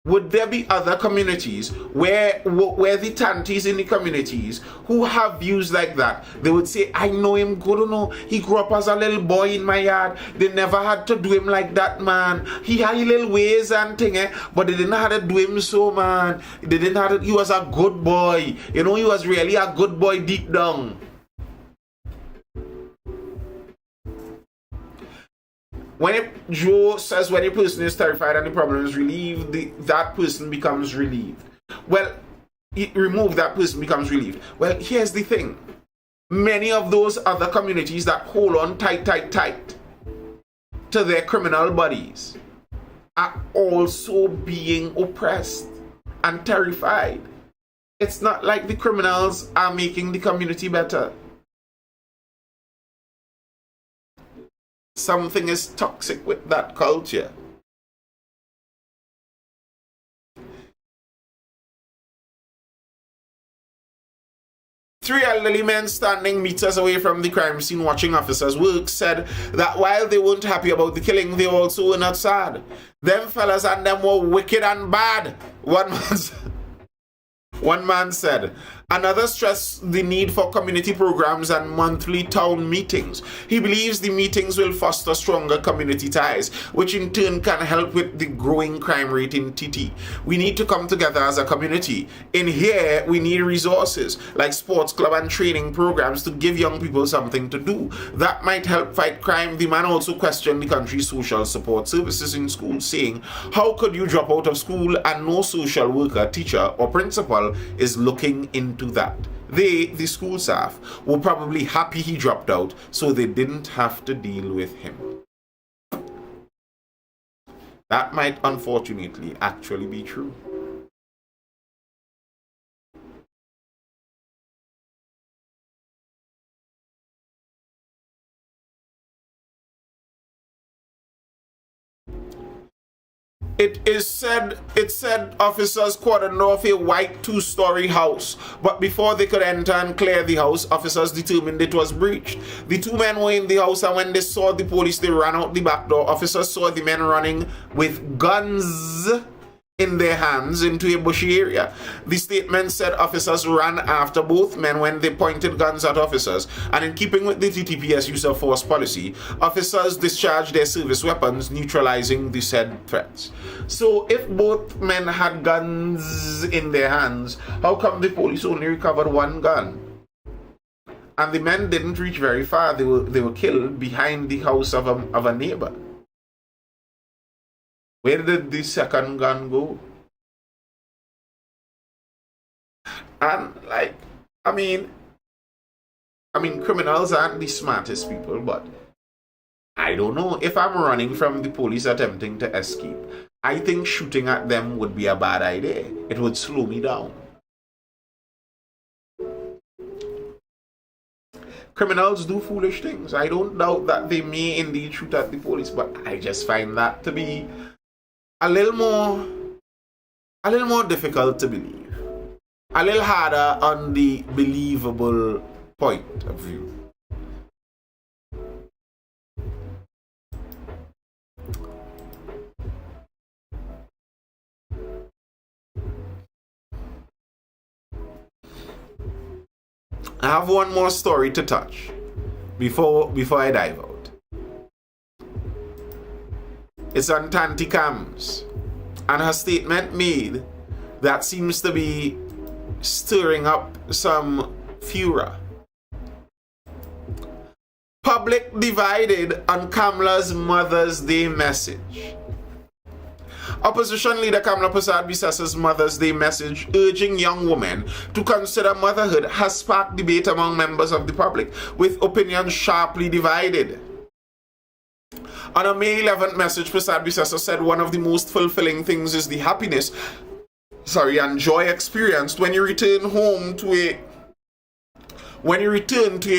Would there be other communities where the tanties in the communities who have views like that? They would say, I know him good, no. He grew up as a little boy in my yard. They never had to do him like that, man. He had little ways and thing, but they didn't have to do him so, man. They didn't have to, he was a good boy. You know, he was really a good boy deep down. Joe says when a person is terrified and the problem is relieved, that person becomes relieved. Well, remove that person becomes relieved. Well, here's the thing. Many of those other communities that hold on tight to their criminal buddies are also being oppressed and terrified. It's not like the criminals are making the community better. Something is toxic with that culture. Three elderly men standing meters away from the crime scene watching officers work said that while they weren't happy about the killing, they also were not sad. Them fellas and them were wicked and bad, one man said. Another stressed the need for community programs and monthly town meetings. He believes the meetings will foster stronger community ties, which in turn can help with the growing crime rate in TT. We need to come together as a community. In here, we need resources like sports club and training programs to give young people something to do. That might help fight crime. The man also questioned the country's social support services in schools, saying, how could you drop out of school and no social worker, teacher, or principal is looking into that? The school staff, were probably happy he dropped out so they didn't have to deal with him. That might unfortunately actually be true. It said officers cordoned off a white two-story house, but before they could enter and clear the house, officers determined it was breached. The two men were in the house, and when they saw the police, they ran out the back door. Officers saw the men running with guns in their hands into a bushy area. The statement said officers ran after both men when they pointed guns at officers, and in keeping with the TTPS use of force policy, officers discharged their service weapons, neutralizing the said threats. So if both men had guns in their hands, how come the police only recovered one gun? And the men didn't reach very far. They were killed behind the house of a neighbor. Where did the second gun go? And I mean, criminals aren't the smartest people, but I don't know. If I'm running from the police attempting to escape, I think shooting at them would be a bad idea. It would slow me down. Criminals do foolish things. I don't doubt that they may indeed shoot at the police, but I just find that to be a little more difficult to believe. A little harder on the believable point of view. I have one more story to touch before I dive out. It's on Tanti Cams, and her statement made that seems to be stirring up some furor. Public divided on Kamla's Mother's Day message. Opposition leader Kamla Persad-Bissessa's Mother's Day message urging young women to consider motherhood has sparked debate among members of the public, with opinions sharply divided. On a May 11th message, Persad-Bissessa said one of the most fulfilling things is the happiness, and joy experienced when you return to a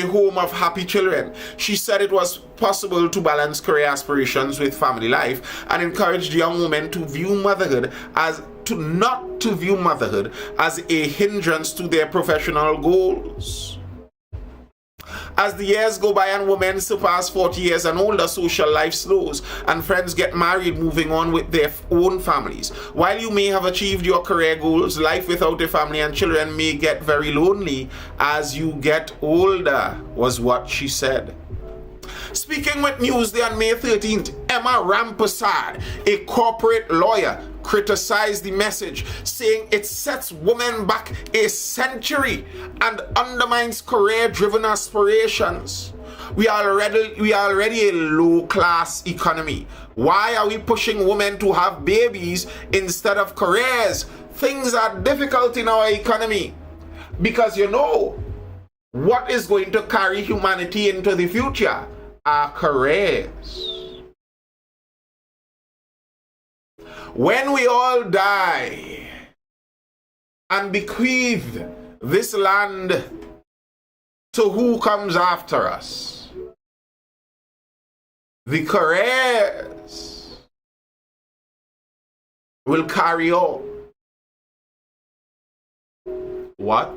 home of happy children. She said it was possible to balance career aspirations with family life, and encouraged young women to not to view motherhood as a hindrance to their professional goals. As the years go by and women surpass 40 years and older, social life slows and friends get married, moving on with their own families. While you may have achieved your career goals, life without a family and children may get very lonely as you get older, was what she said. Speaking with Newsday on May 13th, Emma Rampersad, a corporate lawyer, criticized the message, saying it sets women back a century and undermines career-driven aspirations. We are already a low-class economy. Why are we pushing women to have babies instead of careers? Things are difficult in our economy. Because what is going to carry humanity into the future? Our careers. When we all die and bequeath this land to who comes after us, the careers will carry on. What?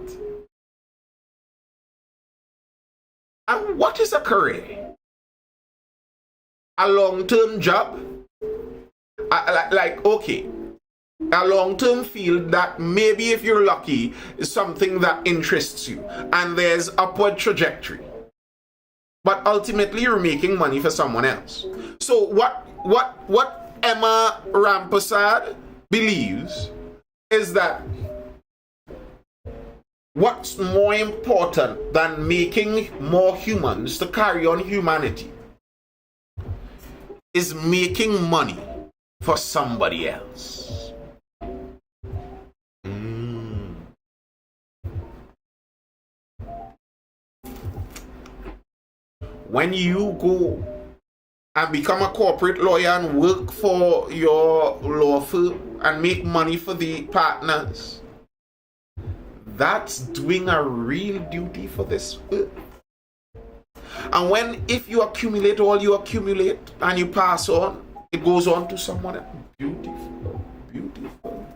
And what is a career? A long-term job? Okay, a long-term field that maybe, if you're lucky, is something that interests you and there's upward trajectory, but ultimately you're making money for someone else. So what Emma Rampersad believes is that what's more important than making more humans to carry on humanity is making money for somebody else. When you go and become a corporate lawyer and work for your law firm and make money for the partners, that's doing a real duty for this earth. And if you accumulate all you accumulate and you pass on, it goes on to someone else. Beautiful, beautiful.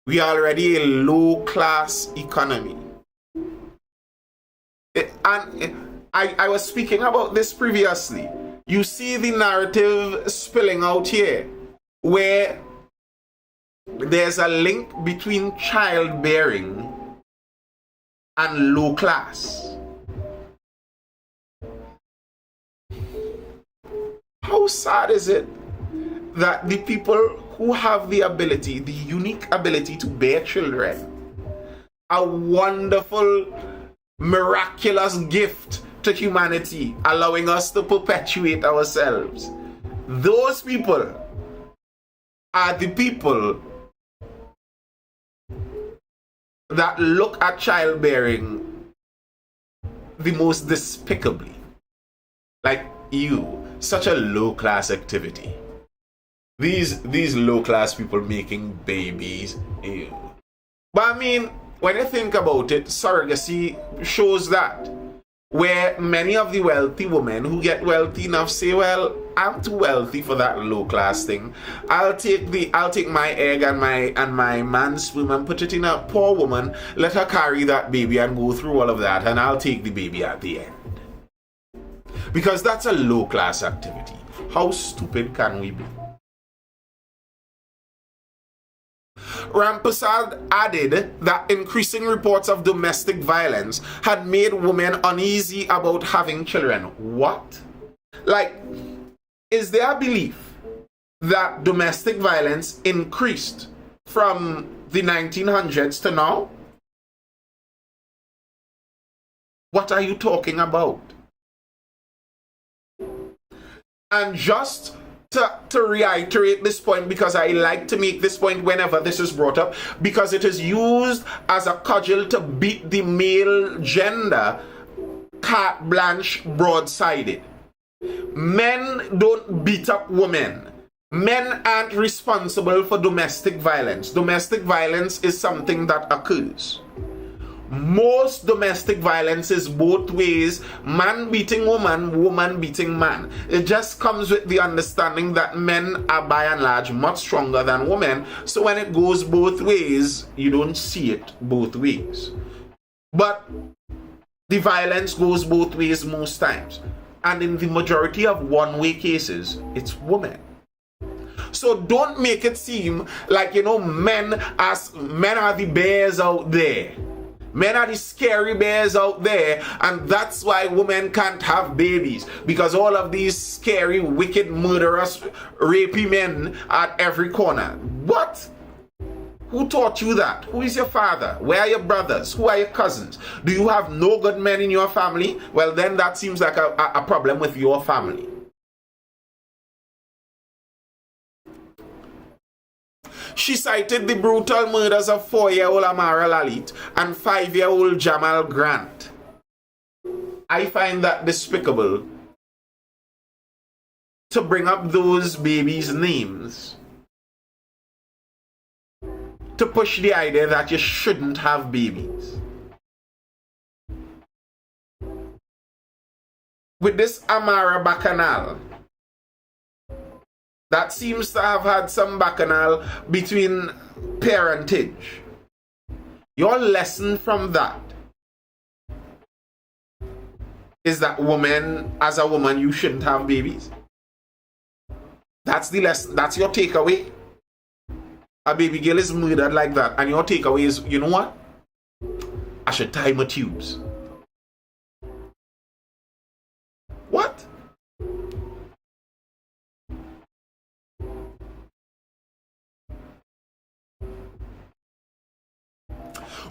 We are already a low-class economy. And I was speaking about this previously. You see the narrative spilling out here, where there's a link between childbearing and low class. How sad is it that the people who have the ability, the unique ability to bear children, a wonderful, miraculous gift to humanity, allowing us to perpetuate ourselves, those people are the people that look at childbearing the most despicably. Like, you, such a low-class activity. These low-class people making babies, ew. But I mean, when you think about it, surrogacy shows that. Where many of the wealthy women who get wealthy enough say, well, I'm too wealthy for that low-class thing. I'll take my egg and my man's sperm and put it in a poor woman, let her carry that baby and go through all of that, and I'll take the baby at the end. Because that's a low-class activity. How stupid can we be? Rampersad added that increasing reports of domestic violence had made women uneasy about having children. What? Like, is there a belief that domestic violence increased from the 1900s to now? What are you talking about? And just to reiterate this point, because I like to make this point whenever this is brought up, because it is used as a cudgel to beat the male gender carte blanche broadsided. Men don't beat up women. Men aren't responsible for domestic violence. Domestic violence is something that occurs. Most domestic violence is both ways, man beating woman, woman beating man. It just comes with the understanding that men are by and large much stronger than women, so when it goes both ways, you don't see it both ways. But the violence goes both ways most times, and in the majority of one-way cases, it's women. So don't make it seem like, men are the bears out there. Men are the scary bears out there, and that's why women can't have babies, because all of these scary, wicked, murderous, rapey men at every corner. What? Who taught you that? Who is your father? Where are your brothers? Who are your cousins? Do you have no good men in your family? Well, then that seems like a problem with your family. She cited the brutal murders of 4-year-old Amara Lalit and 5-year-old Jamal Grant. I find that despicable to bring up those babies' names to push the idea that you shouldn't have babies. With this Amara Bacchanal, that seems to have had some bacchanal between parentage. Your lesson from that is that as a woman, you shouldn't have babies. That's the lesson. That's your takeaway. A baby girl is murdered like that, and your takeaway is, you know what? I should tie my tubes. What?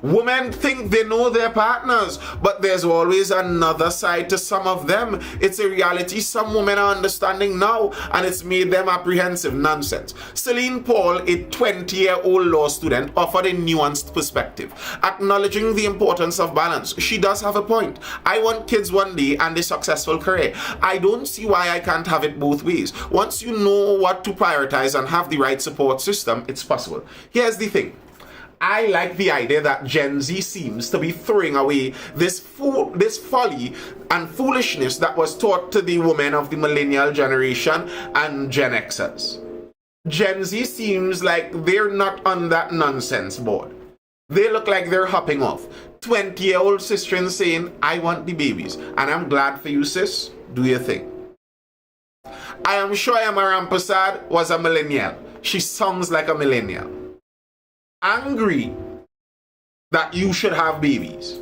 Women think they know their partners, but there's always another side to some of them. It's a reality some women are understanding now, and it's made them apprehensive. Nonsense. Celine Paul, a 20-year-old law student, offered a nuanced perspective, acknowledging the importance of balance. She does have a point. I want kids one day and a successful career. I don't see why I can't have it both ways. Once you know what to prioritize and have the right support system, it's possible. Here's the thing. I like the idea that Gen Z seems to be throwing away this folly and foolishness that was taught to the women of the millennial generation and Gen Xers. Gen Z seems like they're not on that nonsense board. They look like they're hopping off. 20-year-old sister saying, I want the babies. And I'm glad for you, sis. Do your thing. I am sure Amaram Prasad was a millennial. She sounds like a millennial. Angry that you should have babies.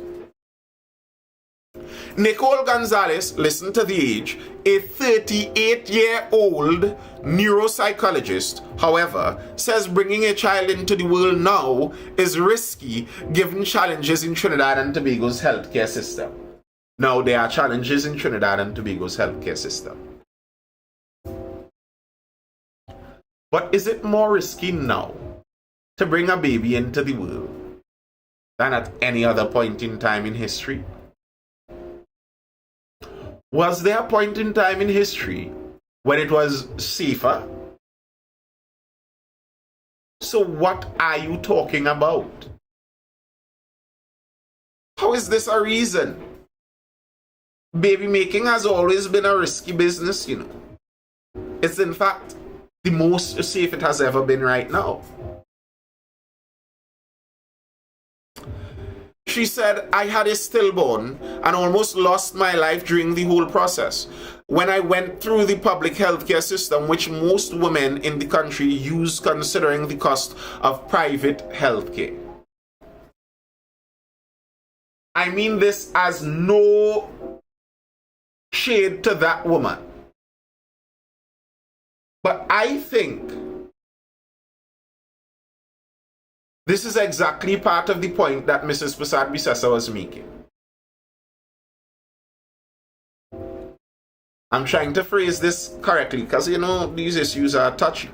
Nicole Gonzalez, listen to the age, a 38-year-old neuropsychologist, however, says bringing a child into the world now is risky given challenges in Trinidad and Tobago's healthcare system. Now, there are challenges in Trinidad and Tobago's healthcare system. But is it more risky now to bring a baby into the world than at any other point in time in history? Was there a point in time in history when it was safer? So what are you talking about? How is this a reason? Baby making has always been a risky business, you know. It's in fact the most safe it has ever been right now. She said, I had a stillborn and almost lost my life during the whole process. When I went through the public healthcare system, which most women in the country use considering the cost of private healthcare. I mean this as no shade to that woman. But I think this is exactly part of the point that Mrs. Prasad Bisasa was making. I'm trying to phrase this correctly because, you know, these issues are touchy.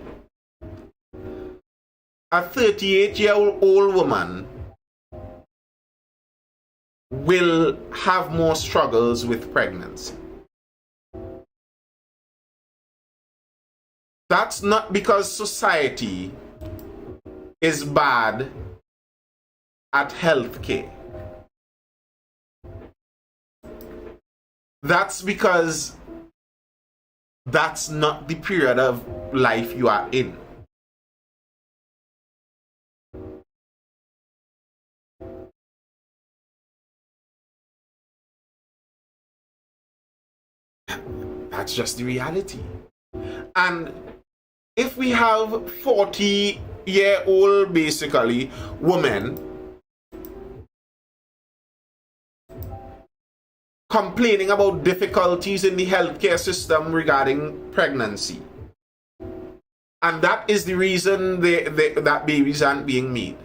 A 38-year-old woman will have more struggles with pregnancy. That's not because society is bad at healthcare. That's because that's not the period of life you are in. That's just the reality. And if we have 40-year-old basically women complaining about difficulties in the healthcare system regarding pregnancy, and that is the reason that babies aren't being made,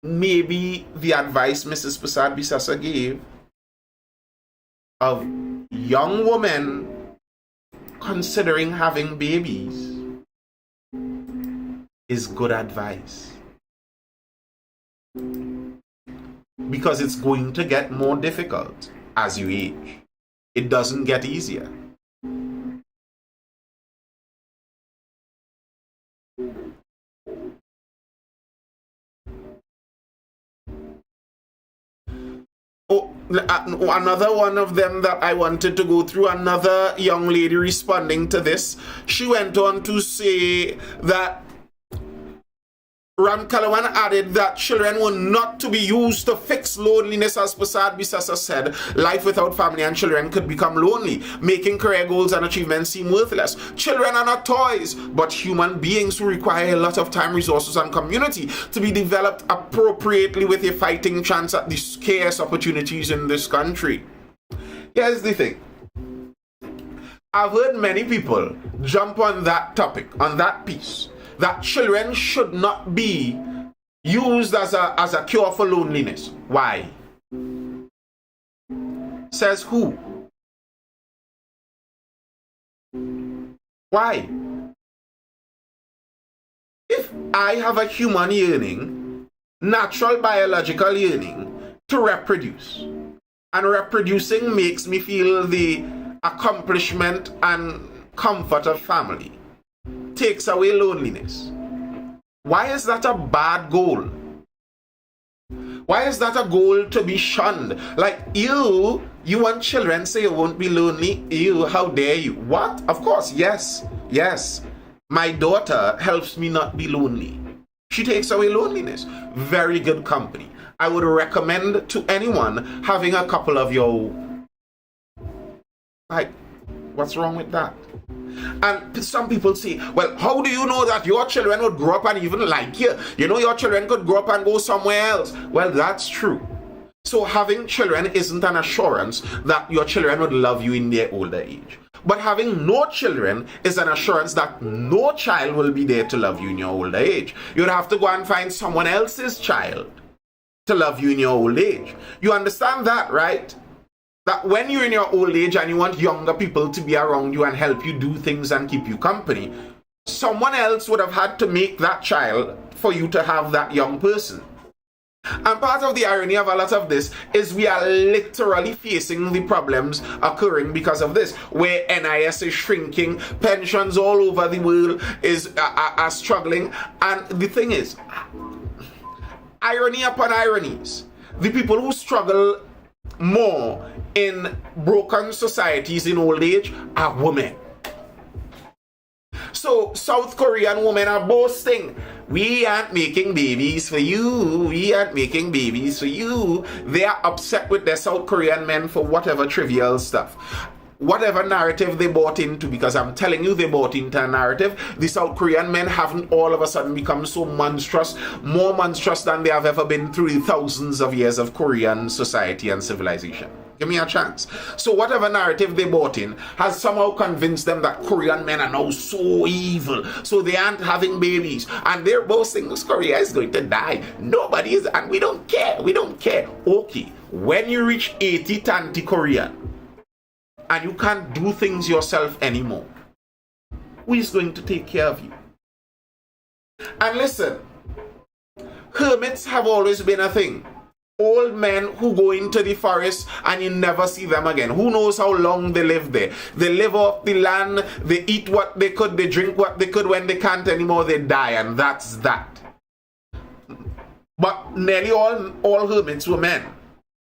maybe the advice Mrs. Prasad Bisasa gave of young women considering having babies is good advice, because it's going to get more difficult as you age. It doesn't get easier. Another one of them that I wanted to go through, another young lady responding to this, she went on to say that Ram Kalawan added that children were not to be used to fix loneliness. As Prasad Bisasa said, life without family and children could become lonely, making career goals and achievements seem worthless. Children are not toys, but human beings who require a lot of time, resources, and community to be developed appropriately with a fighting chance at the scarce opportunities in this country. Here's the thing. I've heard many people jump on that topic, on that piece, that children should not be used as a cure for loneliness. Why? Says who? Why? If I have a human yearning, natural biological yearning to reproduce, and reproducing makes me feel the accomplishment and comfort of family, takes away loneliness, why is that a bad goal? Why is that a goal to be shunned? Like, you want children, so you won't be lonely? Ew, how dare you? What? Of course, yes. My daughter helps me not be lonely. She takes away loneliness. Very good company. I would recommend to anyone having a couple of your... Like, what's wrong with that? And some people say, well, how do you know that your children would grow up and even like you? You know, your children could grow up and go somewhere else. Well, that's true. So having children isn't an assurance that your children would love you in their older age. But having no children is an assurance that no child will be there to love you in your older age. You'd have to go and find someone else's child to love you in your old age. You understand that, right? That when you're in your old age and you want younger people to be around you and help you do things and keep you company, someone else would have had to make that child for you to have that young person. And part of the irony of a lot of this is we are literally facing the problems occurring because of this, where NIS is shrinking, pensions all over the world are struggling. And the thing is, irony upon ironies, the people who struggle more in broken societies in old age are women. So South Korean women are boasting, we aren't making babies for you, we aren't making babies for you. They are upset with their South Korean men for whatever trivial stuff, whatever narrative they bought into, because I'm telling you, they bought into a narrative. The South Korean men haven't all of a sudden become so monstrous, more monstrous than they have ever been through the thousands of years of Korean society and civilization. Give me a chance. So whatever narrative they bought in has somehow convinced them that Korean men are now so evil, so they aren't having babies, and they're boasting Korea is going to die. Nobody is, and we don't care. We don't care. Okay, when you reach 80 Tanti Korean and you can't do things yourself anymore, who is going to take care of you? And listen, hermits have always been a thing. Old men who go into the forest and you never see them again. Who knows how long they live there? They live off the land, they eat what they could, they drink what they could. When they can't anymore, they die, and that's that. But nearly all hermits were men.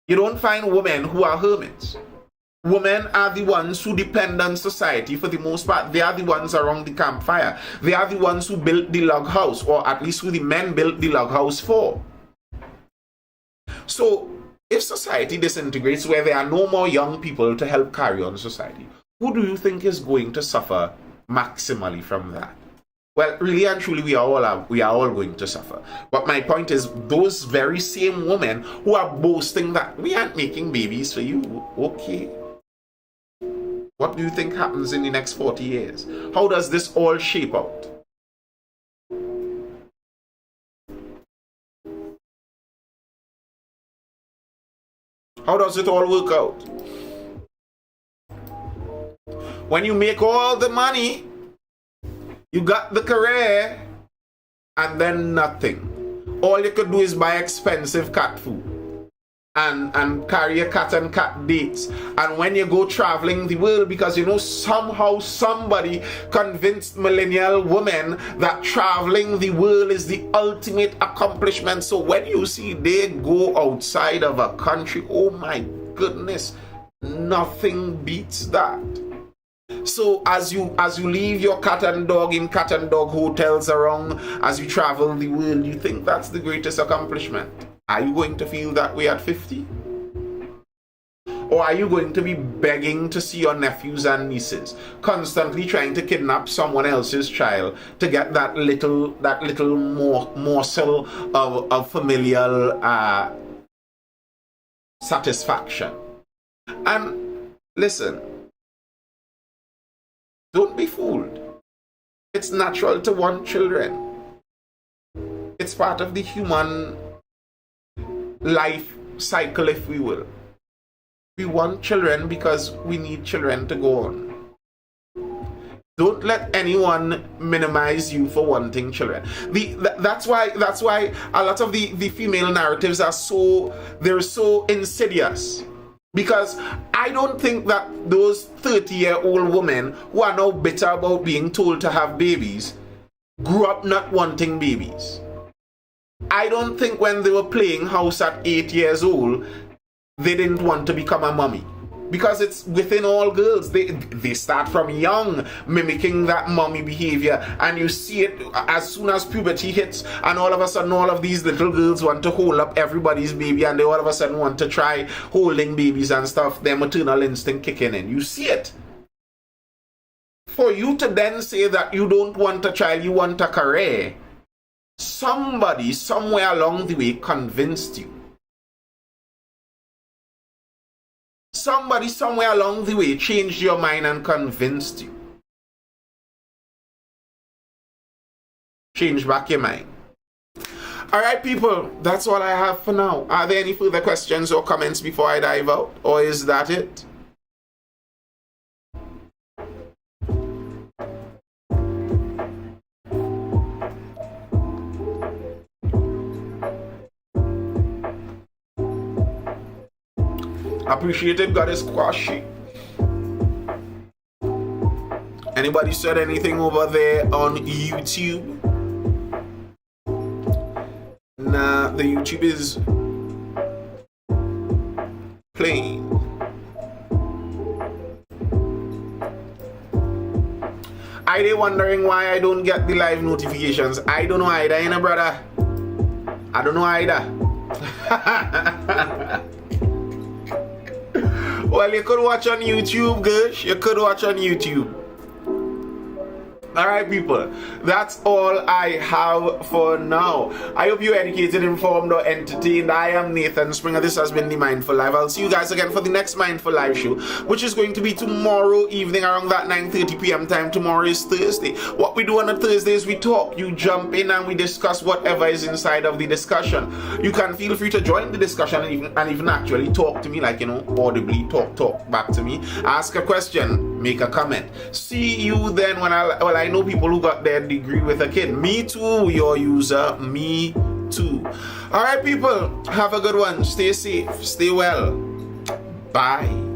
You don't find women who are hermits. Women are the ones who depend on society for the most part. They are the ones around the campfire. They are the ones who built the log house, or at least who the men built the log house for. So, if society disintegrates, where there are no more young people to help carry on society, who do you think is going to suffer maximally from that? Well, really and truly, we are all going to suffer. But my point is, those very same women who are boasting that we aren't making babies for you, okay. What do you think happens in the next 40 years? How does this all shape out? How does it all work out? When you make all the money, you got the career, and then nothing. All you could do is buy expensive cat food and carry a cat and cat dates. And when you go traveling the world, because you know somehow somebody convinced millennial women that traveling the world is the ultimate accomplishment. So when you see they go outside of a country, oh my goodness, nothing beats that. So as you leave your cat and dog in cat and dog hotels around, as you travel the world, you think that's the greatest accomplishment. Are you going to feel that way at 50? Or are you going to be begging to see your nephews and nieces, constantly trying to kidnap someone else's child to get that little morsel of familial satisfaction? And listen, don't be fooled. It's natural to want children. It's part of the human life cycle, if we will. We want children because we need children to go on. Don't let anyone minimize you for wanting children. That's why a lot of the female narratives are so insidious. Because I don't think that those 30-year-old women who are now bitter about being told to have babies grew up not wanting babies. I don't think when they were playing house at 8 years old, they didn't want to become a mommy. Because it's within all girls. They start from young mimicking that mommy behavior, and you see it as soon as puberty hits, and all of a sudden all of these little girls want to hold up everybody's baby, and they all of a sudden want to try holding babies and stuff, their maternal instinct kicking in. You see it. For you to then say that you don't want a child, you want a career, somebody somewhere along the way convinced you. Somebody somewhere along the way changed your mind and convinced you. Change back your mind. Alright people, that's all I have for now. Are there any further questions or comments before I dive out? Or is that it? Appreciated got his squashy. Anybody said anything over there on YouTube? Nah, the YouTube is plain. I they wondering why I don't get the live notifications. I don't know either, you know, brother. I don't know either. Well, you could watch on YouTube, guys. You could watch on YouTube. Alright, people, that's all I have for now. I hope you're educated, informed, or entertained. I am Nathan Springer. This has been the Mindful Live. I'll see you guys again for the next Mindful Live show, which is going to be tomorrow evening around that 9:30 p.m. time. Tomorrow is Thursday. What we do on a Thursday is we talk. You jump in and we discuss whatever is inside of the discussion. You can feel free to join the discussion and even actually talk to me, like, you know, audibly talk back to me. Ask a question, make a comment. See you then when I know people who got their degree with a kid. Me too, your user. Me too. Alright, people, have a good one. Stay safe. Stay well. Bye.